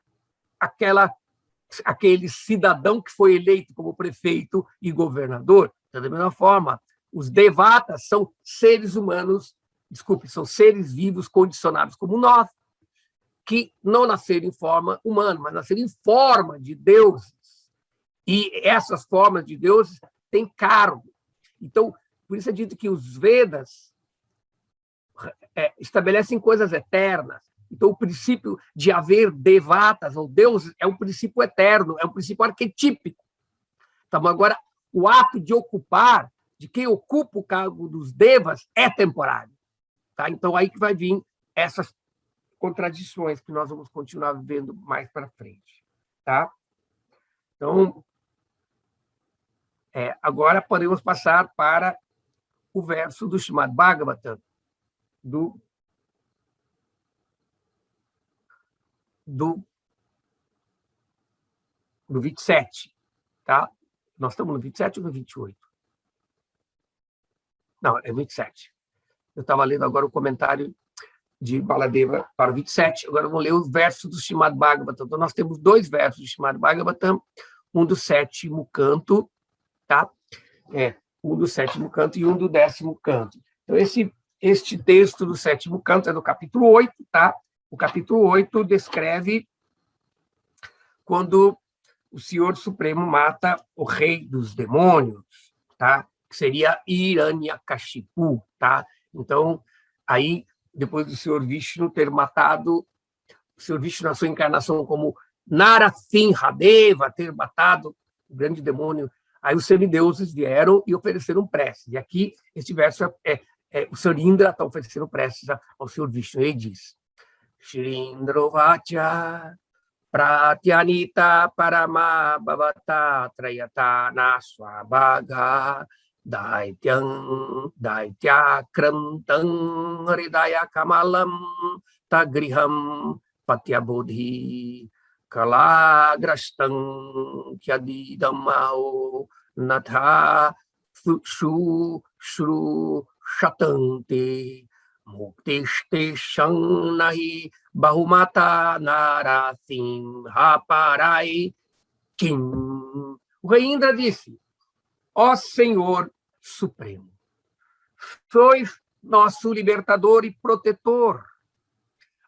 aquele cidadão que foi eleito como prefeito e governador. Da mesma forma, os devatas são seres humanos, são seres vivos condicionados como nós, que não nasceram em forma humana, mas nasceram em forma de deuses. E essas formas de deuses têm cargo. Então, por isso é dito que os Vedas estabelecem coisas eternas. Então, o princípio de haver devatas ou deuses é um princípio eterno, é um princípio arquetípico. Então, agora, o ato de ocupar, de quem ocupa o cargo dos devas, é temporário. Tá? Então, aí que vai vir essas contradições que nós vamos continuar vendo mais para frente. Tá? Então, agora podemos passar para o verso do Srimad Bhagavatam, do 27. Tá? Nós estamos no 27 ou no 28? Não, é 27. Eu estava lendo agora o comentário de Baladeva para o 27, agora vamos ler o verso do Srimad Bhagavatam. Então, nós temos dois versos do Srimad Bhagavatam, um do 7º canto, tá? Um do 7º canto e um do 10º canto. Então, este texto do 7º canto é do capítulo 8, tá? O capítulo 8 descreve quando o Senhor Supremo mata o rei dos demônios, tá? Que seria Hiranyakashipu, tá? Então, aí, depois do Senhor Vishnu ter matado, o Senhor Vishnu, na sua encarnação como Narasimhadeva, ter matado o grande demônio, aí os semideuses vieram e ofereceram preces. E aqui, este verso o Senhor Indra está oferecendo preces ao Senhor Vishnu. Ele diz: Shirindro Vacha Pratyanita Parama Bhavata Trayatana Swabhaga Daityang Daityakrantam Hridaya Kamalam Tagriham Patyabodhi Kalagrastam Kyadidamao Natha Shru Shru Shatante Muktiste Nahi Bahumata Narasim Haparai Kim. O rei Indra disse: ó Senhor Supremo, sois nosso libertador e protetor.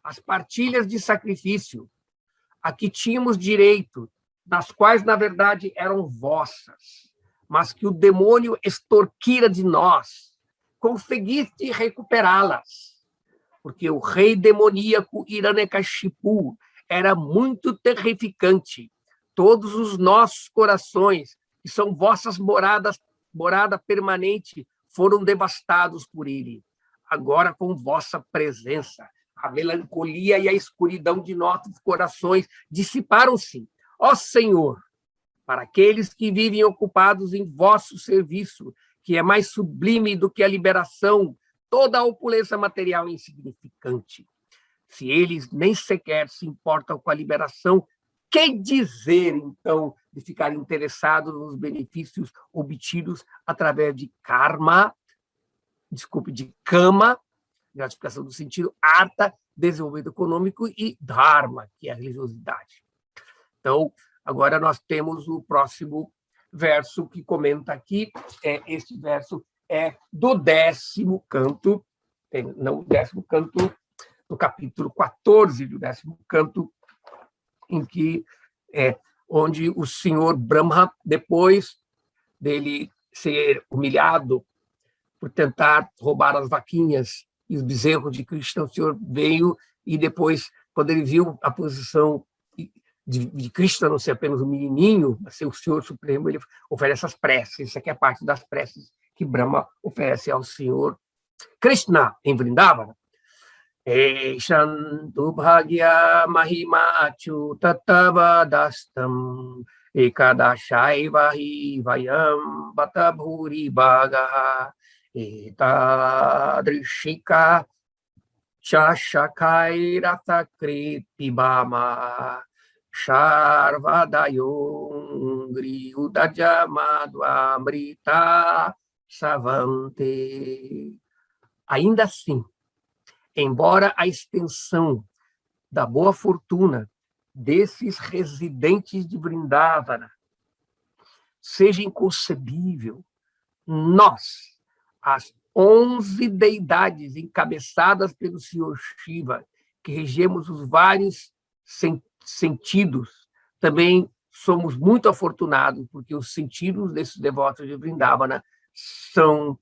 As partilhas de sacrifício a que tínhamos direito, nas quais, na verdade, eram vossas, mas que o demônio extorquira de nós, conseguiste recuperá-las, porque o rei demoníaco Hiranyakashipu era muito terrificante. Todos os nossos corações, que são vossas morada permanente, foram devastados por ele. Agora, com vossa presença, a melancolia e a escuridão de nossos corações dissiparam-se. Ó Senhor, para aqueles que vivem ocupados em vosso serviço, que é mais sublime do que a liberação, toda a opulência material é insignificante. Se eles nem sequer se importam com a liberação, que dizer, então, de ficar interessados nos benefícios obtidos através de de kama, gratificação do sentido, artha, desenvolvimento econômico, e dharma, que é a religiosidade. Então, agora nós temos o próximo verso que comenta aqui. Este verso é do 10º canto, não o 10º canto, no capítulo 14 do 10º canto, em que onde o senhor Brahma, depois dele ser humilhado por tentar roubar as vaquinhas e os bezerros de Krishna, o senhor veio e depois, quando ele viu a posição de Krishna não ser apenas um menininho, mas ser o Senhor Supremo, ele oferece as preces. Isso aqui é parte das preces que Brahma oferece ao Senhor Krishna em Vrindavana. Eshantu bhagya mahima achyutatavadastam ekadashaivahi vayam batabhuri bhagaha etadrishika chashakairata kripibama Sharvadayongri Udajamadvamrita Savante. Ainda assim, embora a extensão da boa fortuna desses residentes de Vrindavana seja inconcebível, nós, as 11 deidades encabeçadas pelo Senhor Shiva, que regemos os vários sentidos, também somos muito afortunados, porque os sentidos desses devotos de Vrindavana são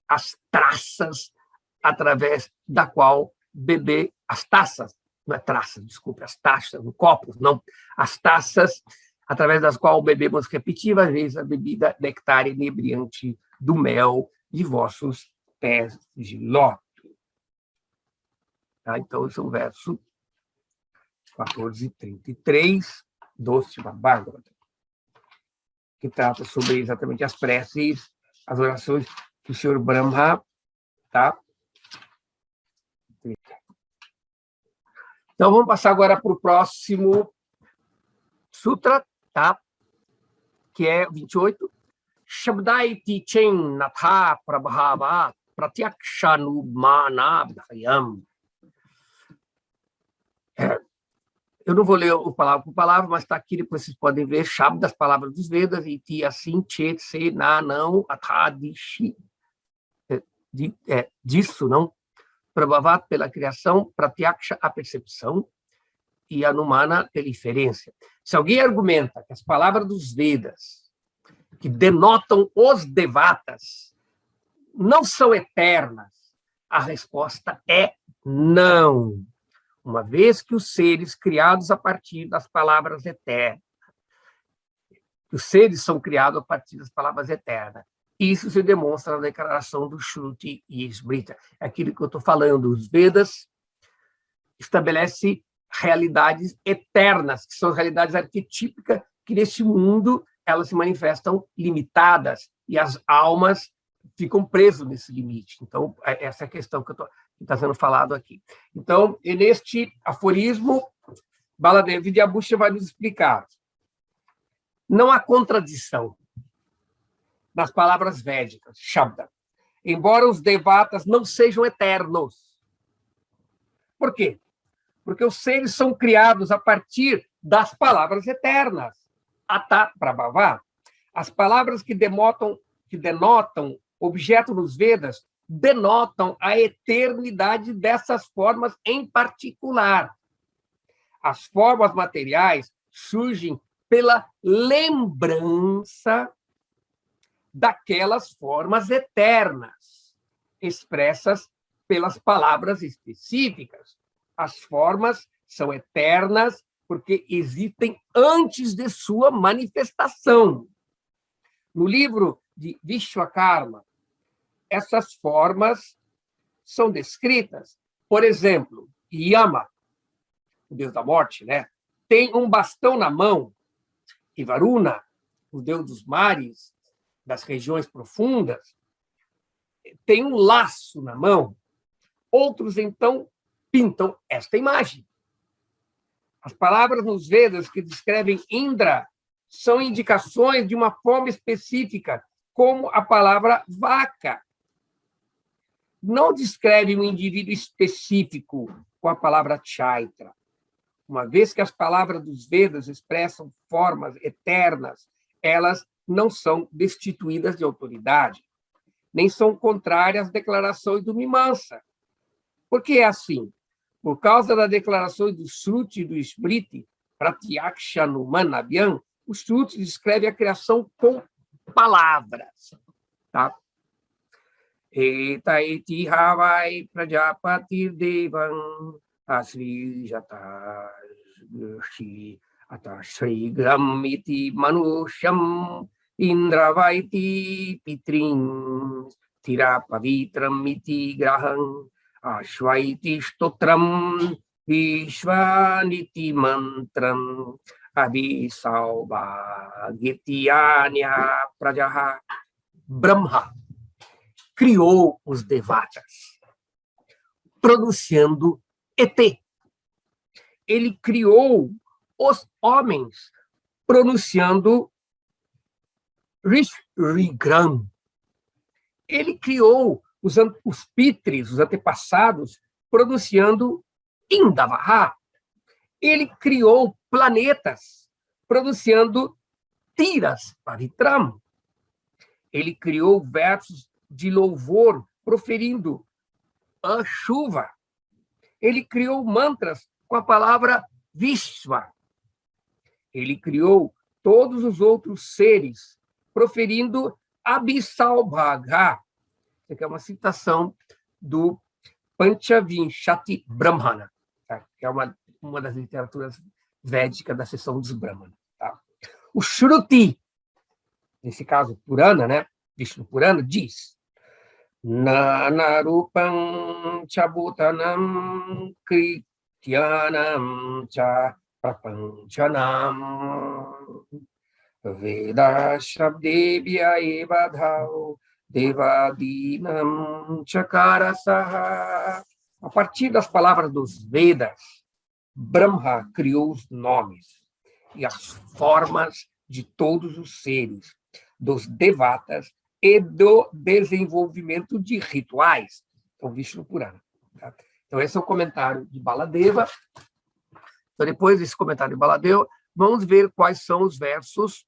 as traças através da qual beber, as taças, não é traças, desculpe, as taças, no copo, não, as taças através das quais bebemos repetitivas vezes a bebida nectária inebriante do mel de vossos pés de lótus. Tá? Então, esse é o verso 1433 do Srimad Bhagavatam, que trata sobre exatamente as preces, as orações que o Senhor Brahma, tá? Então, vamos passar agora para o próximo sutra, tá? Que é 28. Shabdaiti chen natha prabhava pratyakshanubmanabdhayam. Eu não vou ler o palavra por palavra, mas está aqui, depois vocês podem ver, Shabda, das palavras dos Vedas, e ti, assim, che, se, na, não, atha, dishi, disso, não? Prabhavat, pela criação, pratyaksha, a percepção, e anumana, pela inferência. Se alguém argumenta que as palavras dos Vedas, que denotam os devatas, não são eternas, a resposta é não. Uma vez que os seres criados a partir das palavras eternas, os seres são criados a partir das palavras eternas. Isso se demonstra na declaração do Shruti e Smriti. É aquilo que eu estou falando. Os Vedas estabelecem realidades eternas, que são realidades arquetípicas, que neste mundo elas se manifestam limitadas e as almas ficam presas nesse limite. Então, essa é a questão que está sendo falado aqui. Então, neste aforismo, Baladeva Vidyabhushan vai nos explicar. Não há contradição nas palavras védicas, Shabda, embora os devatas não sejam eternos. Por quê? Porque os seres são criados a partir das palavras eternas. Ata Prabhava. As palavras que denotam objeto nos Vedas denotam a eternidade dessas formas em particular. As formas materiais surgem pela lembrança daquelas formas eternas, expressas pelas palavras específicas. As formas são eternas porque existem antes de sua manifestação. No livro de Vishwakarma, essas formas são descritas. Por exemplo, Yama, o deus da morte, né, tem um bastão na mão, e Varuna, o deus dos mares, das regiões profundas, tem um laço na mão. Outros, então, pintam esta imagem. As palavras nos Vedas que descrevem Indra são indicações de uma forma específica, como a palavra vaca. Não descreve um indivíduo específico com a palavra Chaitra. Uma vez que as palavras dos Vedas expressam formas eternas, elas não são destituídas de autoridade, nem são contrárias às declarações do Mimamsa. Por que é assim? Por causa da declaração do Shruti e do Smriti, Pratyakshanumanabyam, o Shruti descreve a criação com palavras. Tá? Eta iti havai prajapatir devam asrijata atashrigram iti manusham indravaiti pitrin tirapavitram iti graham ashvaiti stotram vishvaniti mantram abhisaubhagityanya prajaha. Brahma criou os devatas, pronunciando ET. Ele criou os homens, pronunciando Rishrigram. Ele criou os pitris, os antepassados, pronunciando Indavaha. Ele criou planetas, pronunciando Tiras Pavitram. Ele criou versos de louvor, proferindo a chuva. Ele criou mantras com a palavra Vishwa. Ele criou todos os outros seres, proferindo Abhisaubhaga. Isso aqui é uma citação do Panchavinshati Brahmana, tá? Que é uma das literaturas védicas da seção dos Brahmanas. Tá? O Shruti, nesse caso Purana, né? Vishnu Purana, diz: Nanarupam Chabhutanam Krityanam Cha Prapanchanam Veda Shabdebhya Evadhau Devadinam Chakarasaha. A partir das palavras dos Vedas, Brahma criou os nomes e as formas de todos os seres, dos devatas e do desenvolvimento de rituais. Então, Vishnu Purana. Tá? Então, esse é o comentário de Baladeva. Então, depois desse comentário de Baladeva, vamos ver quais são os versos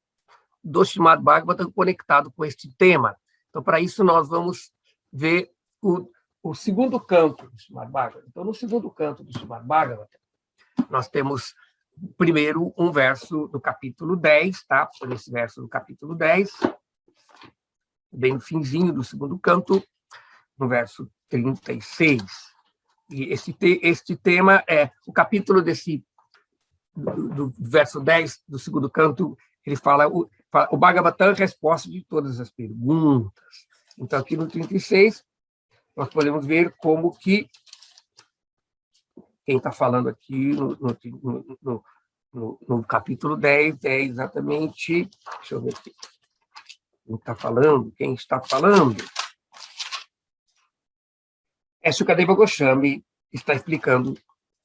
do Srimad Bhagavatam conectado com este tema. Então, para isso, nós vamos ver o segundo canto do Srimad Bhagavatam. Então, no segundo canto do Srimad Bhagavatam, nós temos primeiro um verso do capítulo 10, tá? Por esse verso do capítulo 10, bem no finzinho do segundo canto, no verso 36. E este tema é o capítulo do verso 10 do segundo canto, ele fala o Bhagavatam, resposta de todas as perguntas. Então, aqui no 36, nós podemos ver como que quem está falando aqui no capítulo 10 é exatamente, deixa eu ver aqui, Quem está falando? Quem está falando? É Sukadeva Goswami, está explicando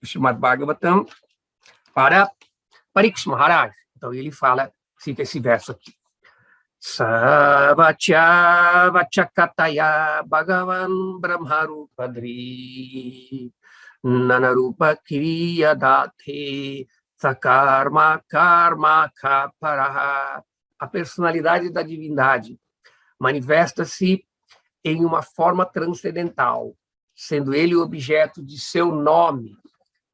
o Srimad Bhagavatam para Parikshit Maharaj. Então, ele fala, cita esse verso aqui. Savacha vachakataya Bhagavan Brahmarupadri Nanarupa Kriya Date Sakarma Karma Kaparaha. A personalidade da divindade manifesta-se em uma forma transcendental, sendo ele o objeto de seu nome,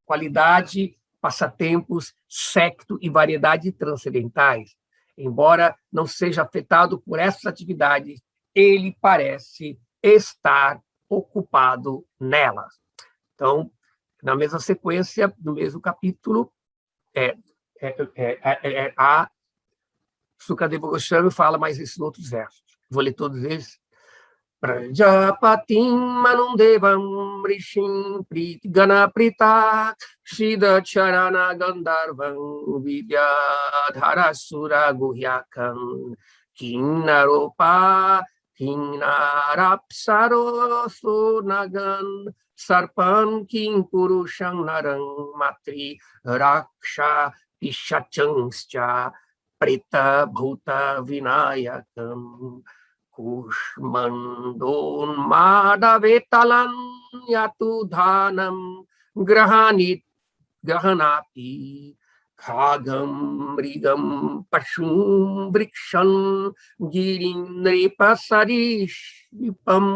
qualidade, passatempos, secto e variedade transcendentais. Embora não seja afetado por essas atividades, ele parece estar ocupado nelas. Então, na mesma sequência, no mesmo capítulo, a Sukadeva Goswami fala mais esses outros versos. Vou ler todos eles. Prajapatim manundevam rishim gana prita shida charana gandharvam vidyadharasura guhyakam kinnaropa kinnarapsaro sunagan sarpan king purushang narang matri raksha pishachangscha prita bhuta vinayakam Kushmandon madavetalan yatu dhanam grahanapi khagam rigam pashum vrikshan girinripasarishvipam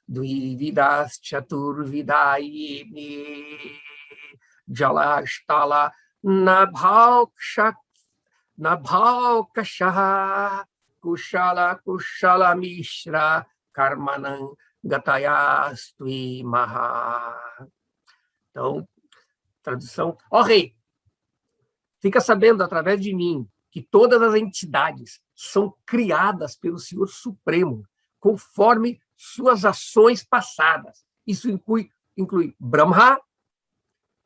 dvividas chaturvidayini jalashtala nabhaukashaha Kushala Mishra Karmanam Gatayastui Maha. Então, tradução. Ó rei, fica sabendo através de mim que todas as entidades são criadas pelo Senhor Supremo, conforme suas ações passadas. Isso inclui Brahma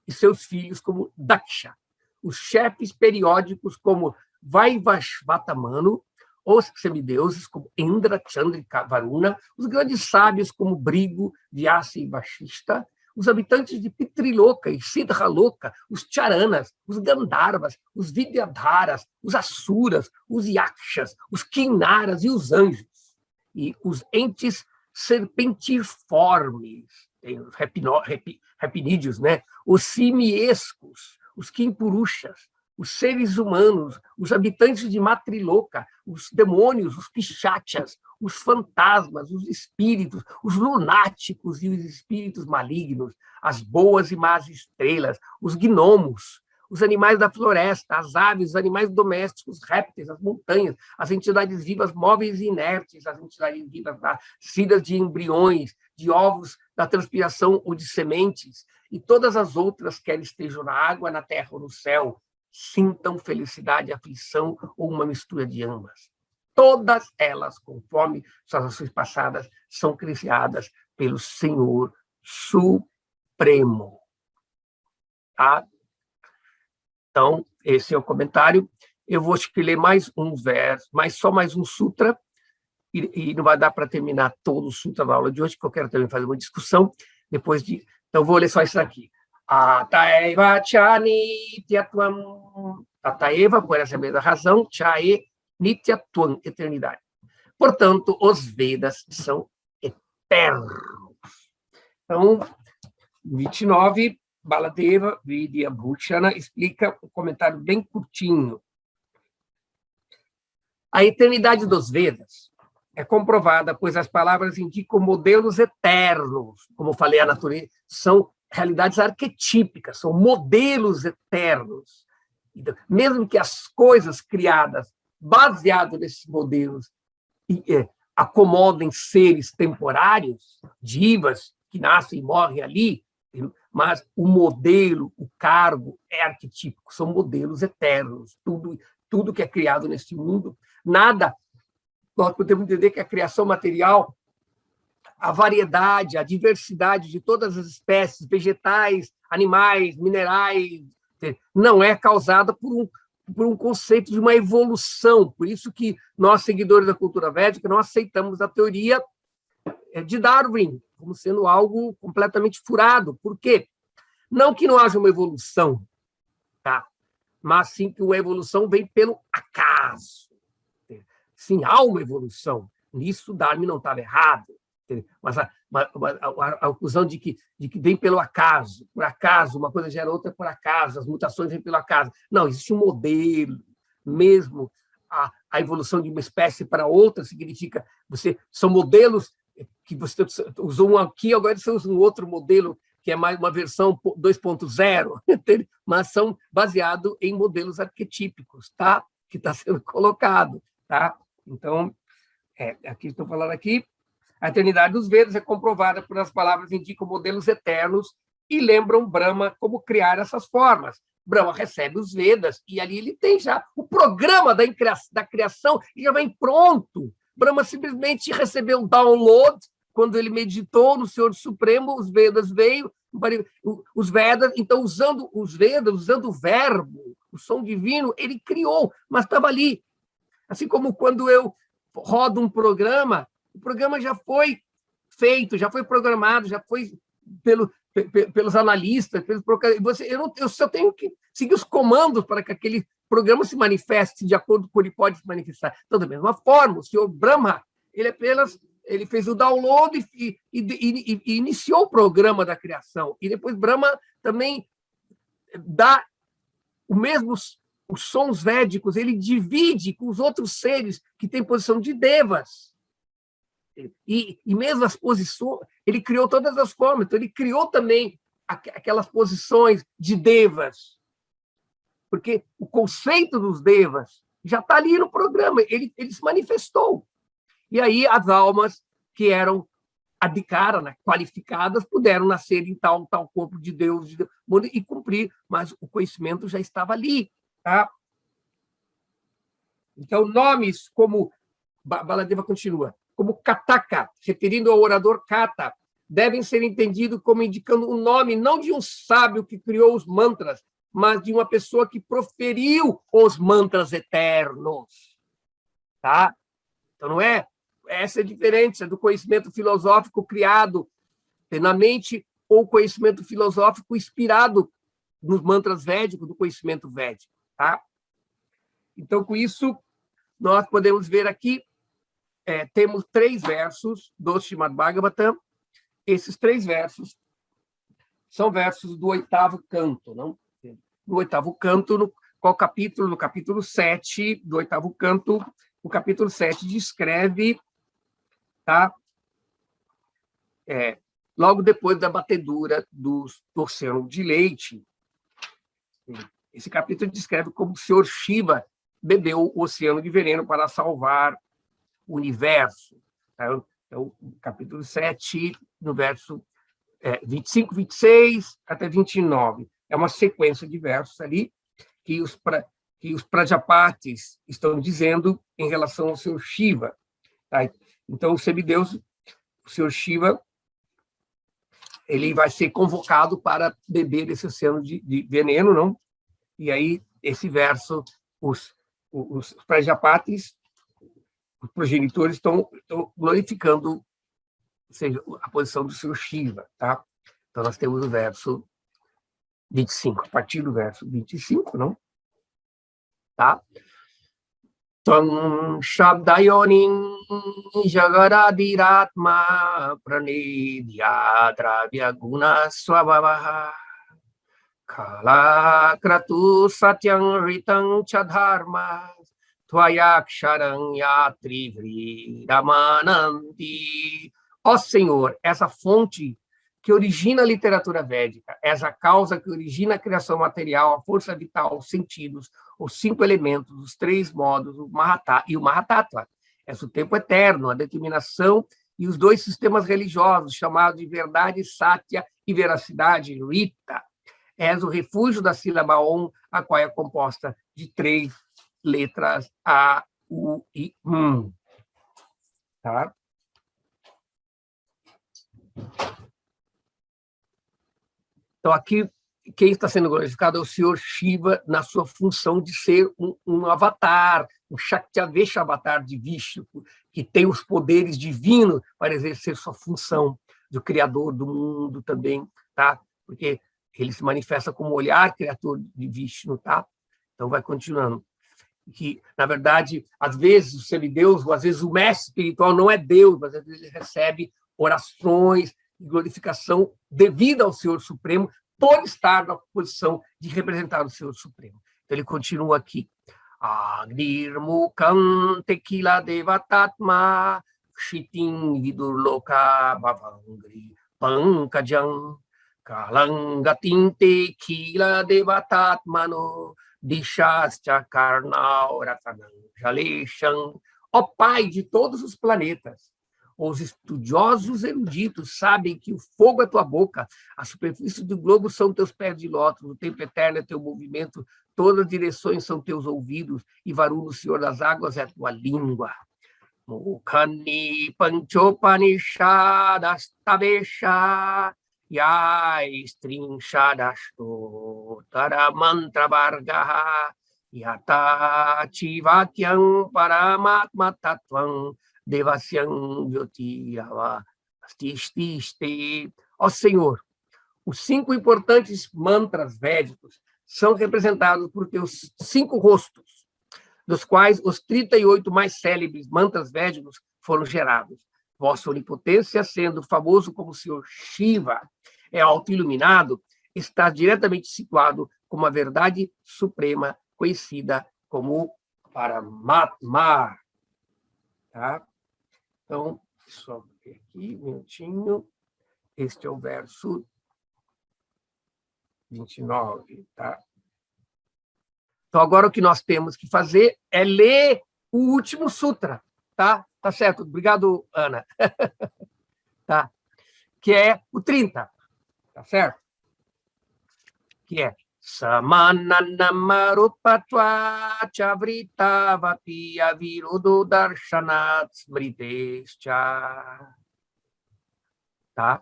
e seus filhos como Daksha, os chefes periódicos como Vaivashvatamanu, os semideuses como Indra, Chandrika, Varuna, os grandes sábios como Brigo, Vyasa e Vashishta, os habitantes de Pitriloka e Siddhaloka, os Charanas, os Gandharvas, os Vidyadharas, os Asuras, os Yakshas, os Kinnaras e os anjos, e os entes serpentiformes, os rapinídeos, né? Os simiescos, os Kimpurushas, os seres humanos, os habitantes de Matriloka, os demônios, os pichachas, os fantasmas, os espíritos, os lunáticos e os espíritos malignos, as boas e más estrelas, os gnomos, os animais da floresta, as aves, os animais domésticos, os répteis, as montanhas, as entidades vivas móveis e inertes, as entidades vivas nascidas de embriões, de ovos, da transpiração ou de sementes, e todas as outras, quer estejam na água, na terra ou no céu, sintam felicidade, aflição ou uma mistura de ambas. Todas elas, conforme suas ações passadas, são criadas pelo Senhor Supremo. Tá? Então, esse é o comentário. Eu vou ler mais um verso, só mais um sutra, e não vai dar para terminar todo o sutra da aula de hoje, porque eu quero também fazer uma discussão. Então, vou ler só isso aqui. Ataeva cha nityatvam. Ataeva, por essa mesma razão, cha e nityatvam, eternidade. Portanto, os Vedas são eternos. Então, 29, Baladeva Vidya Bhushana explica um comentário bem curtinho. A eternidade dos Vedas é comprovada, pois as palavras indicam modelos eternos. Como falei, a natureza são realidades arquetípicas, são modelos eternos. Então, mesmo que as coisas criadas baseadas nesses modelos acomodem seres temporários, divas, que nascem e morrem ali, mas o modelo, o cargo é arquetípico, são modelos eternos. Tudo que é criado neste mundo, nada, nós podemos entender que a criação material, a variedade, a diversidade de todas as espécies, vegetais, animais, minerais, não é causada por um conceito de uma evolução. Por isso que nós, seguidores da cultura védica, não aceitamos a teoria de Darwin como sendo algo completamente furado. Por quê? Não que não haja uma evolução, tá? Mas sim que uma evolução vem pelo acaso. Sim, há uma evolução. Nisso Darwin não estava errado. Mas a conclusão de que vem pelo acaso, por acaso, uma coisa gera outra por acaso, as mutações vêm pelo acaso. Não, existe um modelo, mesmo a evolução de uma espécie para outra significa, são modelos que você usou um aqui, agora você usa um outro modelo, que é mais uma versão 2.0, mas são baseados em modelos arquetípicos, tá? Que está sendo colocado, tá? Então, aqui estou falando aqui, a eternidade dos Vedas é comprovada por as palavras que indicam modelos eternos e lembram Brahma como criar essas formas. Brahma recebe os Vedas e ali ele tem já o programa da criação e já vem pronto. Brahma simplesmente recebeu um download quando ele meditou no Senhor Supremo, os Vedas veio, os Vedas, então usando os Vedas, usando o verbo, o som divino, ele criou, mas estava ali. Assim como quando eu rodo um programa, o programa já foi feito, já foi programado, já foi pelos analistas, eu só tenho que seguir os comandos para que aquele programa se manifeste de acordo com o que ele pode se manifestar. Então, da mesma forma, o senhor Brahma, ele fez o download e iniciou o programa da criação. E depois Brahma também dá os sons védicos, ele divide com os outros seres que têm posição de devas. E mesmo as posições, ele criou todas as formas, então ele criou também aquelas posições de devas, porque o conceito dos devas já está ali no programa, ele se manifestou. E aí as almas que eram adhikara, qualificadas, puderam nascer em tal corpo de Deus e cumprir, mas o conhecimento já estava ali. Tá? Então, nomes como, Baladeva continua, como Kataka, referindo ao orador Kata, devem ser entendidos como indicando o nome não de um sábio que criou os mantras, mas de uma pessoa que proferiu os mantras eternos. Tá? Então, não é? Essa é a diferença do conhecimento filosófico criado na mente ou conhecimento filosófico inspirado nos mantras védicos, do conhecimento védico. Tá? Então, com isso, nós podemos ver aqui, temos 3 versos do Srimad Bhagavatam. Esses 3 versos são versos do 8º canto. Não? No 8º canto, qual capítulo? No capítulo 7 do 8º canto, o capítulo 7 descreve, tá? Logo depois da batedura do oceano de leite, esse capítulo descreve como o Senhor Shiva bebeu o oceano de veneno para salvar o universo. Então, capítulo 7, no verso 25, 26 até 29. É uma sequência de versos ali que os Prajapatis estão dizendo em relação ao Senhor Shiva. Tá? Então, o semideus, o Senhor Shiva, ele vai ser convocado para beber esse oceano de veneno, não? E aí, esse verso, os Prajapatis, os progenitores, estão glorificando, ou seja, a posição do Senhor Shiva. Tá? Então, nós temos o verso 25, a partir do verso 25, não? Tá? Tam Shabdayonim Jagaradiratma Pranidya Dravya Guna Swabhavaha Kala Kratu Satyam Ritam Chadharma Tvayaksharam Yatri Vridamananti. Ó Senhor, essa fonte que origina a literatura védica, essa causa que origina a criação material, a força vital, os sentidos, os 5 elementos, os 3 modos, o Mahata e o Mahatattva. É o tempo eterno, a determinação e os 2 sistemas religiosos, chamados de verdade, Satya, e veracidade, Rita. És o refúgio da sílaba Om, a qual é composta de 3 letras A, U e Tá? Então, aqui quem está sendo glorificado é o Senhor Shiva na sua função de ser um avatar, um Shaktyavesha avatar de Vishnu, que tem os poderes divinos para exercer sua função de criador do mundo também, tá? Porque ele se manifesta como olhar criador de Vishnu, tá? Então vai continuando. Que, na verdade, às vezes o semideus, ou às vezes o mestre espiritual não é Deus, mas às vezes ele recebe orações e glorificação devida ao Senhor Supremo por estar na posição de representar o Senhor Supremo. Então ele continua aqui. Agnirmukam tequila devatatma shitin vidurloka bhavangri pankajam kalangatin tequila devatatmano dishascha karnau ratanam jalesham. Ó Pai de todos os planetas, os estudiosos eruditos sabem que o fogo é tua boca, a superfície do globo são teus pés de lótus, o tempo eterno é teu movimento, todas as direções são teus ouvidos, e Varuna, o Senhor das águas, é tua língua. Mukhani panchopanishadas tabesha yastrinshadasto taramantra vargaha yata chivakyam paramatma tattvam Devasyam Jyotiyava Astististe. Ó Senhor, os 5 importantes mantras védicos são representados por teus 5 rostos, dos quais os 38 mais célebres mantras védicos foram gerados. Vossa onipotência, sendo famoso como o Senhor Shiva, é auto-iluminado, está diretamente situado como a verdade suprema, conhecida como Paramatma. Tá? Então, só aqui, um minutinho. Este é o verso 29, tá? Então, agora o que nós temos que fazer é ler o último sutra, tá? Tá certo? Obrigado, Ana. Tá? Que é o 30, tá certo? Que é Samananamarupatva chavrita virodo darshanat smritescha. Tá?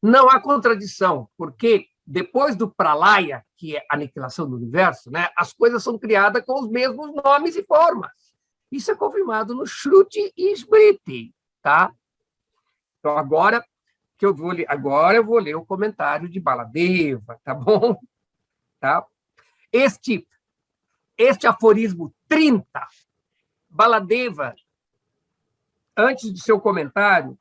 Não há contradição, porque depois do pralaya, que é a aniquilação do universo, né, as coisas são criadas com os mesmos nomes e formas. Isso é confirmado no Shruti e Smriti, tá? Então agora eu vou ler o comentário de Baladeva, tá bom? Tá? Este aforismo 30, Baladeva, antes de seu comentário,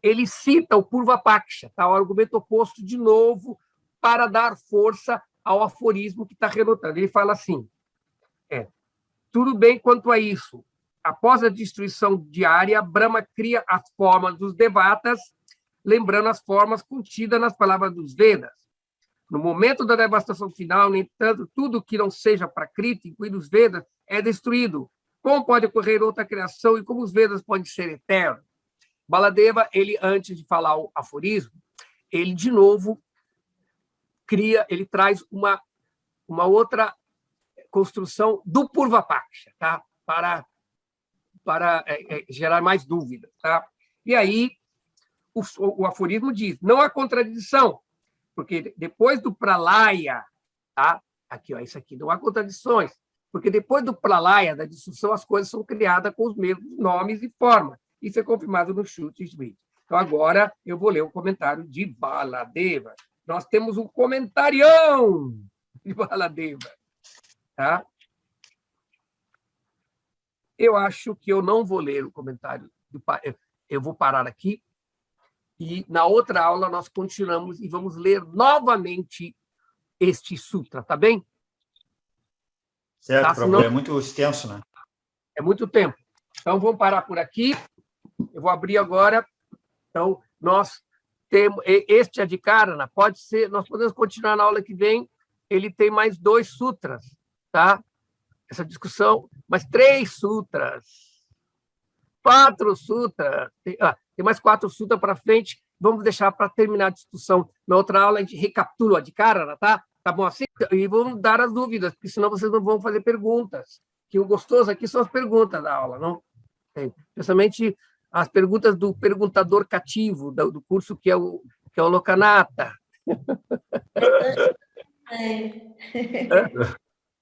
ele cita o Purva-paksha, tá? O argumento oposto de novo, para dar força ao aforismo que está renotando. Ele fala assim, tudo bem quanto a isso. Após a destruição diária, Brahma cria as formas dos devatas, lembrando as formas contidas nas palavras dos Vedas. No momento da devastação final, no entanto, tudo que não seja Prakriti, incluindo os Vedas, é destruído. Como pode ocorrer outra criação e como os Vedas podem ser eternos? Baladeva, ele, antes de falar o aforismo, ele, de novo, ele traz uma outra construção do Purva-paksha, tá? Para gerar mais dúvidas. Tá? E aí, o aforismo diz, não há contradição, porque depois do pralaya, tá? Aqui, ó, isso aqui, não há contradições, porque depois do pralaya, da destruição, as coisas são criadas com os mesmos nomes e formas. Isso é confirmado no Shruti Smriti. Então, agora, eu vou ler o comentário de Baladeva. Nós temos um comentarião de Baladeva. Tá? Eu acho que eu não vou ler o comentário. Eu vou parar aqui e, na outra aula, nós continuamos e vamos ler novamente este sutra, tá bem? Certo, Tá? Prabhu, é muito extenso, né? É muito tempo. Então, vamos parar por aqui. Eu vou abrir agora. Então, nós temos... Este Adhikarana pode ser... Nós podemos continuar na aula que vem. Ele tem mais 2 sutras, tá? Essa discussão, mas 3 sutras, 4 sutras, tem mais 4 sutras para frente, vamos deixar para terminar a discussão. Na outra aula, a gente recapitula o Adhikarana, tá? Tá bom assim? E vamos dar as dúvidas, porque senão vocês não vão fazer perguntas. Que o gostoso aqui são as perguntas da aula, não? Especialmente as perguntas do perguntador cativo, do curso que é o Lokanata.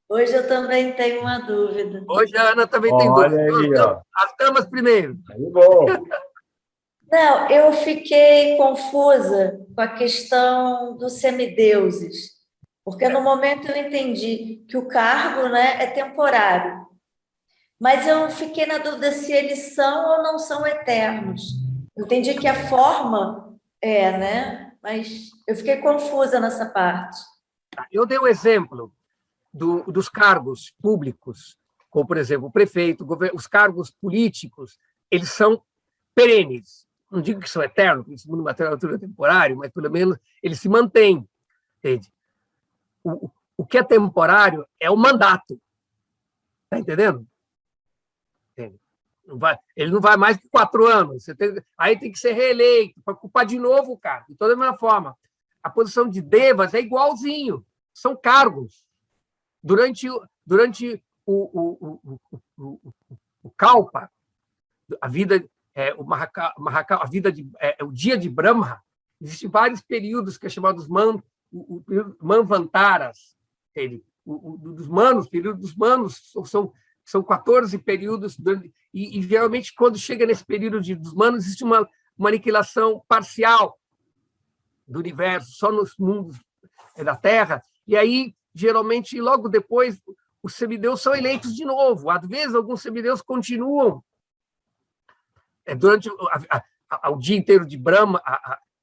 Hoje eu também tenho uma dúvida. Hoje a Ana também tem Olha dúvida. aí, ó. As damas primeiro. Aí, bom. Não, eu fiquei confusa com a questão dos semideuses, porque no momento eu entendi que o cargo, né, é temporário, mas eu fiquei na dúvida se eles são ou não são eternos. Eu entendi que a forma é, né? Mas eu fiquei confusa nessa parte. Eu dei o exemplo dos cargos públicos, como, por exemplo, o prefeito, os cargos políticos, eles são perenes. Não digo que são eternos, porque segundo literatura é temporário, mas pelo menos eles se mantêm. Entende? O que é temporário é o mandato. Está entendendo? Entende? Ele não vai mais que 4 anos. Aí tem que ser reeleito para ocupar de novo o cargo. De toda a mesma forma, a posição de devas é igualzinho. São cargos. Durante o Kalpa, a vida, a vida o dia de Brahma, existem vários períodos que é chamados Manvantaras, dos manos, período dos manos, são 14 períodos, e geralmente, quando chega nesse período dos manos, existe uma aniquilação parcial do universo, só nos mundos da Terra, e aí, geralmente, logo depois, os semideus são eleitos de novo. Às vezes, alguns semideus continuam durante o dia inteiro de Brahma,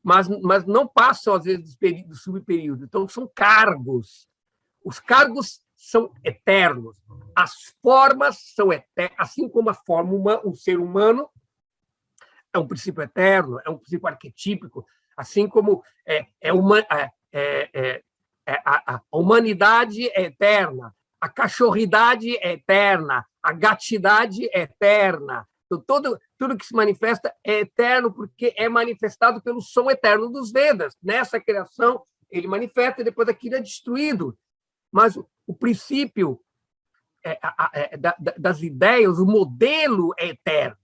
mas não passam, às vezes, do subperíodo. Então, são cargos. Os cargos são eternos. As formas são eternas, assim como a forma, um ser humano é um princípio eterno, é um princípio arquetípico, assim como a humanidade é eterna, a cachorridade é eterna, a gatidade é eterna. Então, tudo que se manifesta é eterno porque é manifestado pelo som eterno dos Vedas. Nessa criação, ele manifesta e depois aquilo é destruído. Mas o princípio das ideias, o modelo é eterno.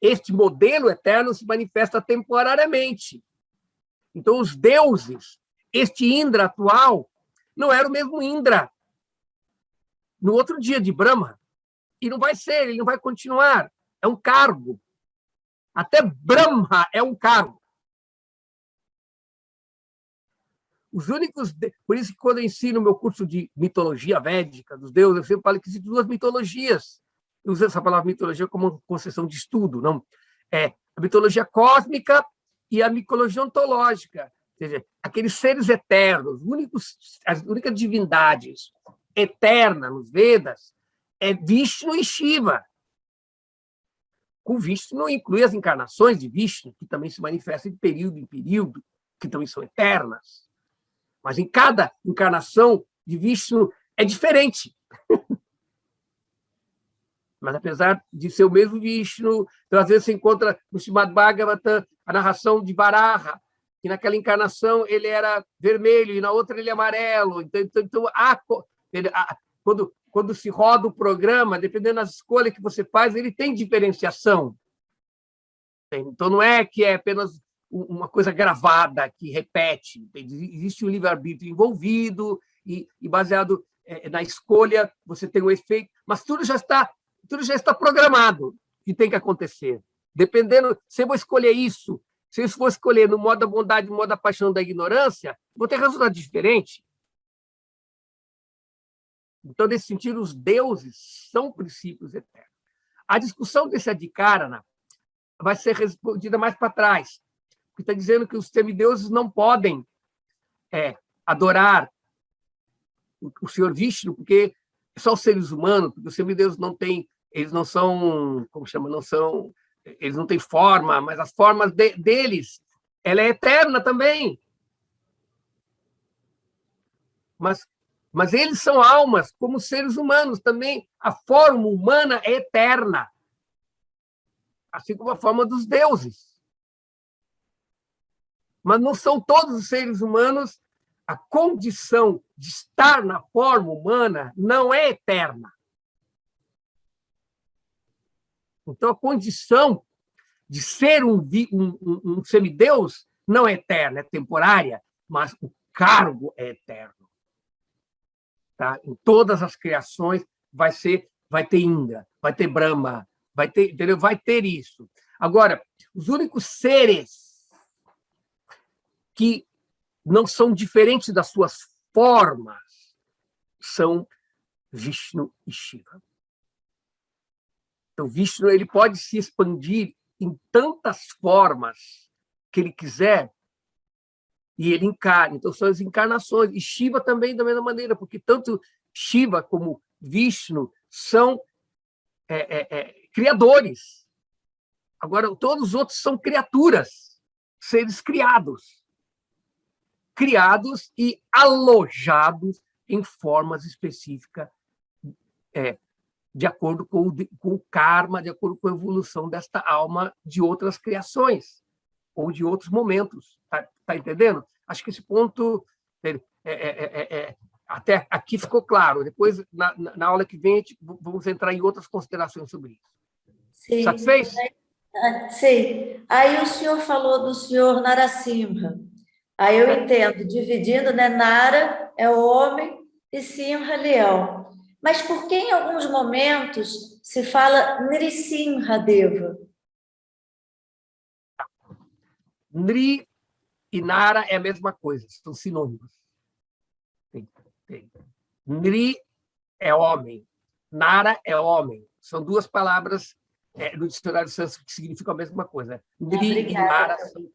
Este modelo eterno se manifesta temporariamente. Então, os deuses, este Indra atual, não era o mesmo Indra no outro dia de Brahma. E não vai ser, ele não vai continuar. É um cargo. Até Brahma é um cargo. Os únicos. Por isso que, quando eu ensino o meu curso de mitologia védica dos deuses, eu sempre falo que existem 2 mitologias. Eu uso essa palavra mitologia como uma concessão de estudo, não? A mitologia cósmica e a mitologia ontológica. Ou seja, aqueles seres eternos, as únicas divindades eternas nos Vedas é Vishnu e Shiva. Com Vishnu inclui as encarnações de Vishnu, que também se manifestam de período em período, que também são eternas. Mas em cada encarnação de Vishnu é diferente. Mas, apesar de ser o mesmo Vishnu, então, às vezes você encontra no Srimad Bhagavatam a narração de Varaha, que naquela encarnação ele era vermelho e na outra ele é amarelo. Quando se roda o programa, dependendo das escolhas que você faz, ele tem diferenciação. Então, não é que é apenas uma coisa gravada que repete. Existe um livre-arbítrio envolvido e baseado na escolha, você tem o efeito, mas tudo já está programado que tem que acontecer. Dependendo, se eu vou escolher isso, se eu for escolher no modo da bondade, no modo da paixão, da ignorância, vou ter resultado diferente. Então, nesse sentido, os deuses são princípios eternos. A discussão desse Adhikarana vai ser respondida mais para trás, porque está dizendo que os semideuses não podem adorar o Senhor Vishnu, porque só os seres humanos, porque os semideuses não têm, eles não são, como chama, eles não têm forma, mas as formas deles, ela é eterna também. Mas eles são almas, como seres humanos também. A forma humana é eterna, assim como a forma dos deuses. Mas não são todos os seres humanos. A condição de estar na forma humana não é eterna. Então, a condição de ser um semideus não é eterna, é temporária, mas o cargo é eterno. Tá? Em todas as criações vai ter Indra, vai ter Brahma, vai ter, entendeu? Vai ter isso. Agora, os únicos seres que não são diferentes das suas formas são Vishnu e Shiva. Então, Vishnu ele pode se expandir em tantas formas que ele quiser e ele encarna. Então, são as encarnações. E Shiva também da mesma maneira, porque tanto Shiva como Vishnu são criadores. Agora, todos os outros são criaturas, seres criados e alojados em formas específicas, de acordo com o karma, de acordo com a evolução desta alma de outras criações ou de outros momentos. Tá entendendo? Acho que esse ponto até aqui ficou claro. Depois, na aula que vem, vamos entrar em outras considerações sobre isso. Sim. Satisfez? Sim. Aí o senhor falou do senhor Narasimha. Aí eu entendo, dividindo, né? Nara é o homem e Simha, leão. Mas por que em alguns momentos se fala Nrisimha Deva? Nri e Nara é a mesma coisa, são sinônimos. Nri é homem, Nara é homem. São duas palavras no dicionário sânscrito que significam a mesma coisa. Nri e Nara significam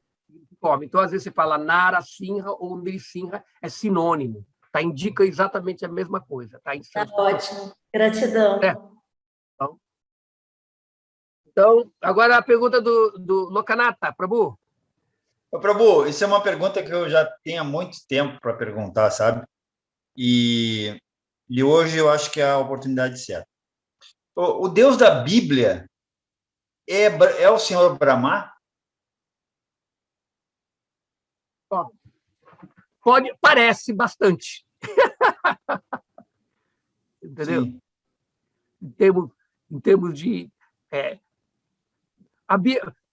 homem. Então, às vezes, você fala Nara Simha ou Nri Simha, é sinônimo. Tá? Indica exatamente a mesma coisa. Tá ótimo. Gratidão. Então, agora a pergunta do Lokanatha, Prabhu. Ô, Prabhu, isso é uma pergunta que eu já tenho há muito tempo para perguntar, sabe? E hoje eu acho que é a oportunidade certa. O Deus da Bíblia é o Senhor Brahma? Parece bastante. Entendeu? Sim. Em termos de...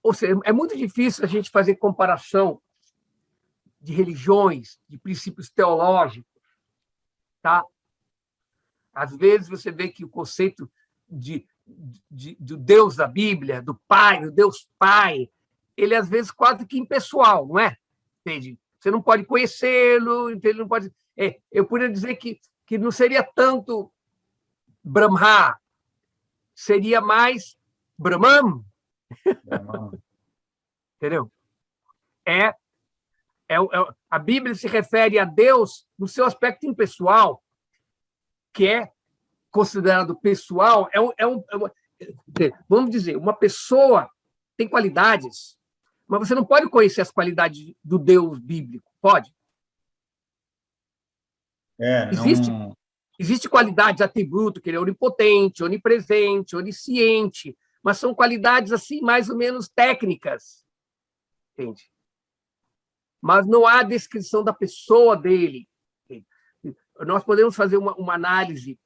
ou seja, é muito difícil a gente fazer comparação de religiões, de princípios teológicos. Tá? Às vezes você vê que o conceito do Deus da Bíblia, do Pai, do Deus Pai, ele às vezes quase que impessoal, não é? Entende? Você não pode conhecê-lo, ele não pode. Eu poderia dizer que não seria tanto Brahma, seria mais Brahman. Entendeu? A Bíblia se refere a Deus no seu aspecto impessoal, que é considerado pessoal. Vamos dizer, uma pessoa tem qualidades, mas você não pode conhecer as qualidades do Deus bíblico. Pode? Não... Existe qualidades, atributo, que ele é onipotente, onipresente, onisciente, mas são qualidades assim mais ou menos técnicas. Entende? Mas não há descrição da pessoa dele. Entende? Nós podemos fazer uma análise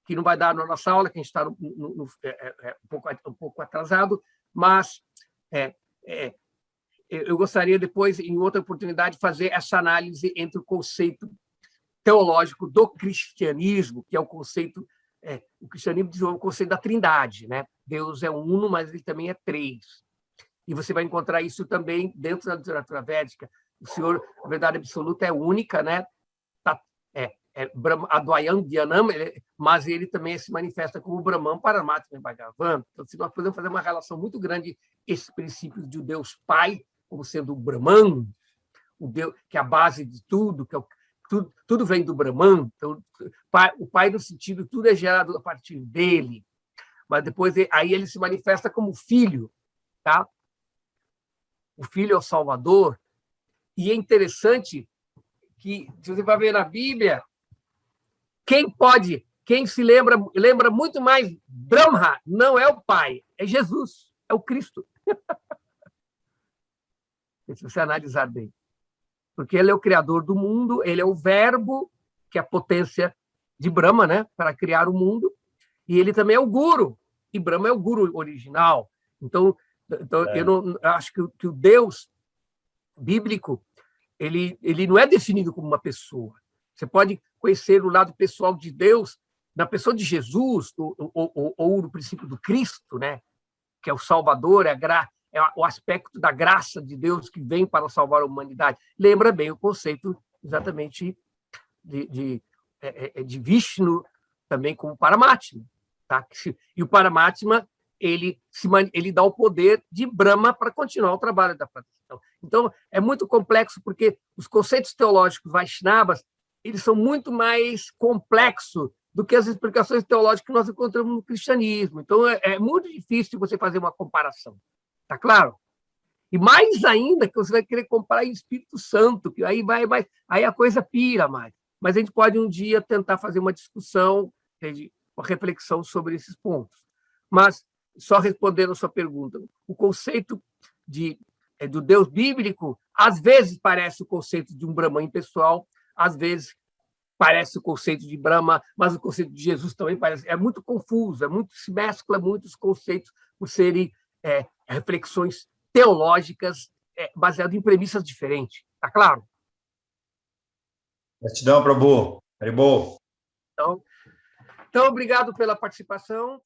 que não vai dar na nossa aula, que a gente está um pouco atrasado, mas eu gostaria depois, em outra oportunidade, fazer essa análise entre o conceito teológico do cristianismo, que é o conceito... o cristianismo desenvolve o conceito da trindade, né? Deus é uno, mas ele também é três. E você vai encontrar isso também dentro da literatura védica. O Senhor, a verdade absoluta, é única, né? Advayam Dhyanam, mas ele também se manifesta como Brahman, Paramatma e Bhagavan. Então, se nós podemos fazer uma relação muito grande esses princípios de Deus Pai, como sendo o Brahman, o Deus que é a base de tudo, que é tudo vem do Brahman. Então, o Pai no sentido tudo é gerado a partir dele, mas depois aí ele se manifesta como Filho, tá? O Filho é o Salvador. E é interessante que, se você vai ver na Bíblia, quem se lembra muito mais Brahma, não é o Pai, é Jesus, é o Cristo. Se você analisar bem. Porque ele é o criador do mundo, ele é o verbo, que é a potência de Brahma, né, para criar o mundo, e ele também é o guru, e Brahma é o guru original. Então eu não acho que o Deus bíblico, ele não é definido como uma pessoa. Você pode conhecer o lado pessoal de Deus na pessoa de Jesus, ou no princípio do Cristo, né? Que é o Salvador, é o aspecto da graça de Deus que vem para salvar a humanidade. Lembra bem o conceito exatamente de Vishnu também como Paramatma. Tá? E o Paramatma ele dá o poder de Brahma para continuar o trabalho da proteção. Então, é muito complexo, porque os conceitos teológicos Vaishnavas eles são muito mais complexos do que as explicações teológicas que nós encontramos no cristianismo. Então, é muito difícil você fazer uma comparação. Está claro? E mais ainda que você vai querer comparar em Espírito Santo, que aí aí a coisa pira mais. Mas a gente pode um dia tentar fazer uma discussão, uma reflexão sobre esses pontos. Mas, só respondendo a sua pergunta, o conceito do Deus bíblico, às vezes parece o conceito de um Brahman impessoal, às vezes parece o conceito de Brahma, mas o conceito de Jesus também parece. É muito confuso, se mescla muitos conceitos por serem reflexões teológicas baseadas em premissas diferentes. Está claro? Gratidão, Prabhu. Haribol. Então, obrigado pela participação.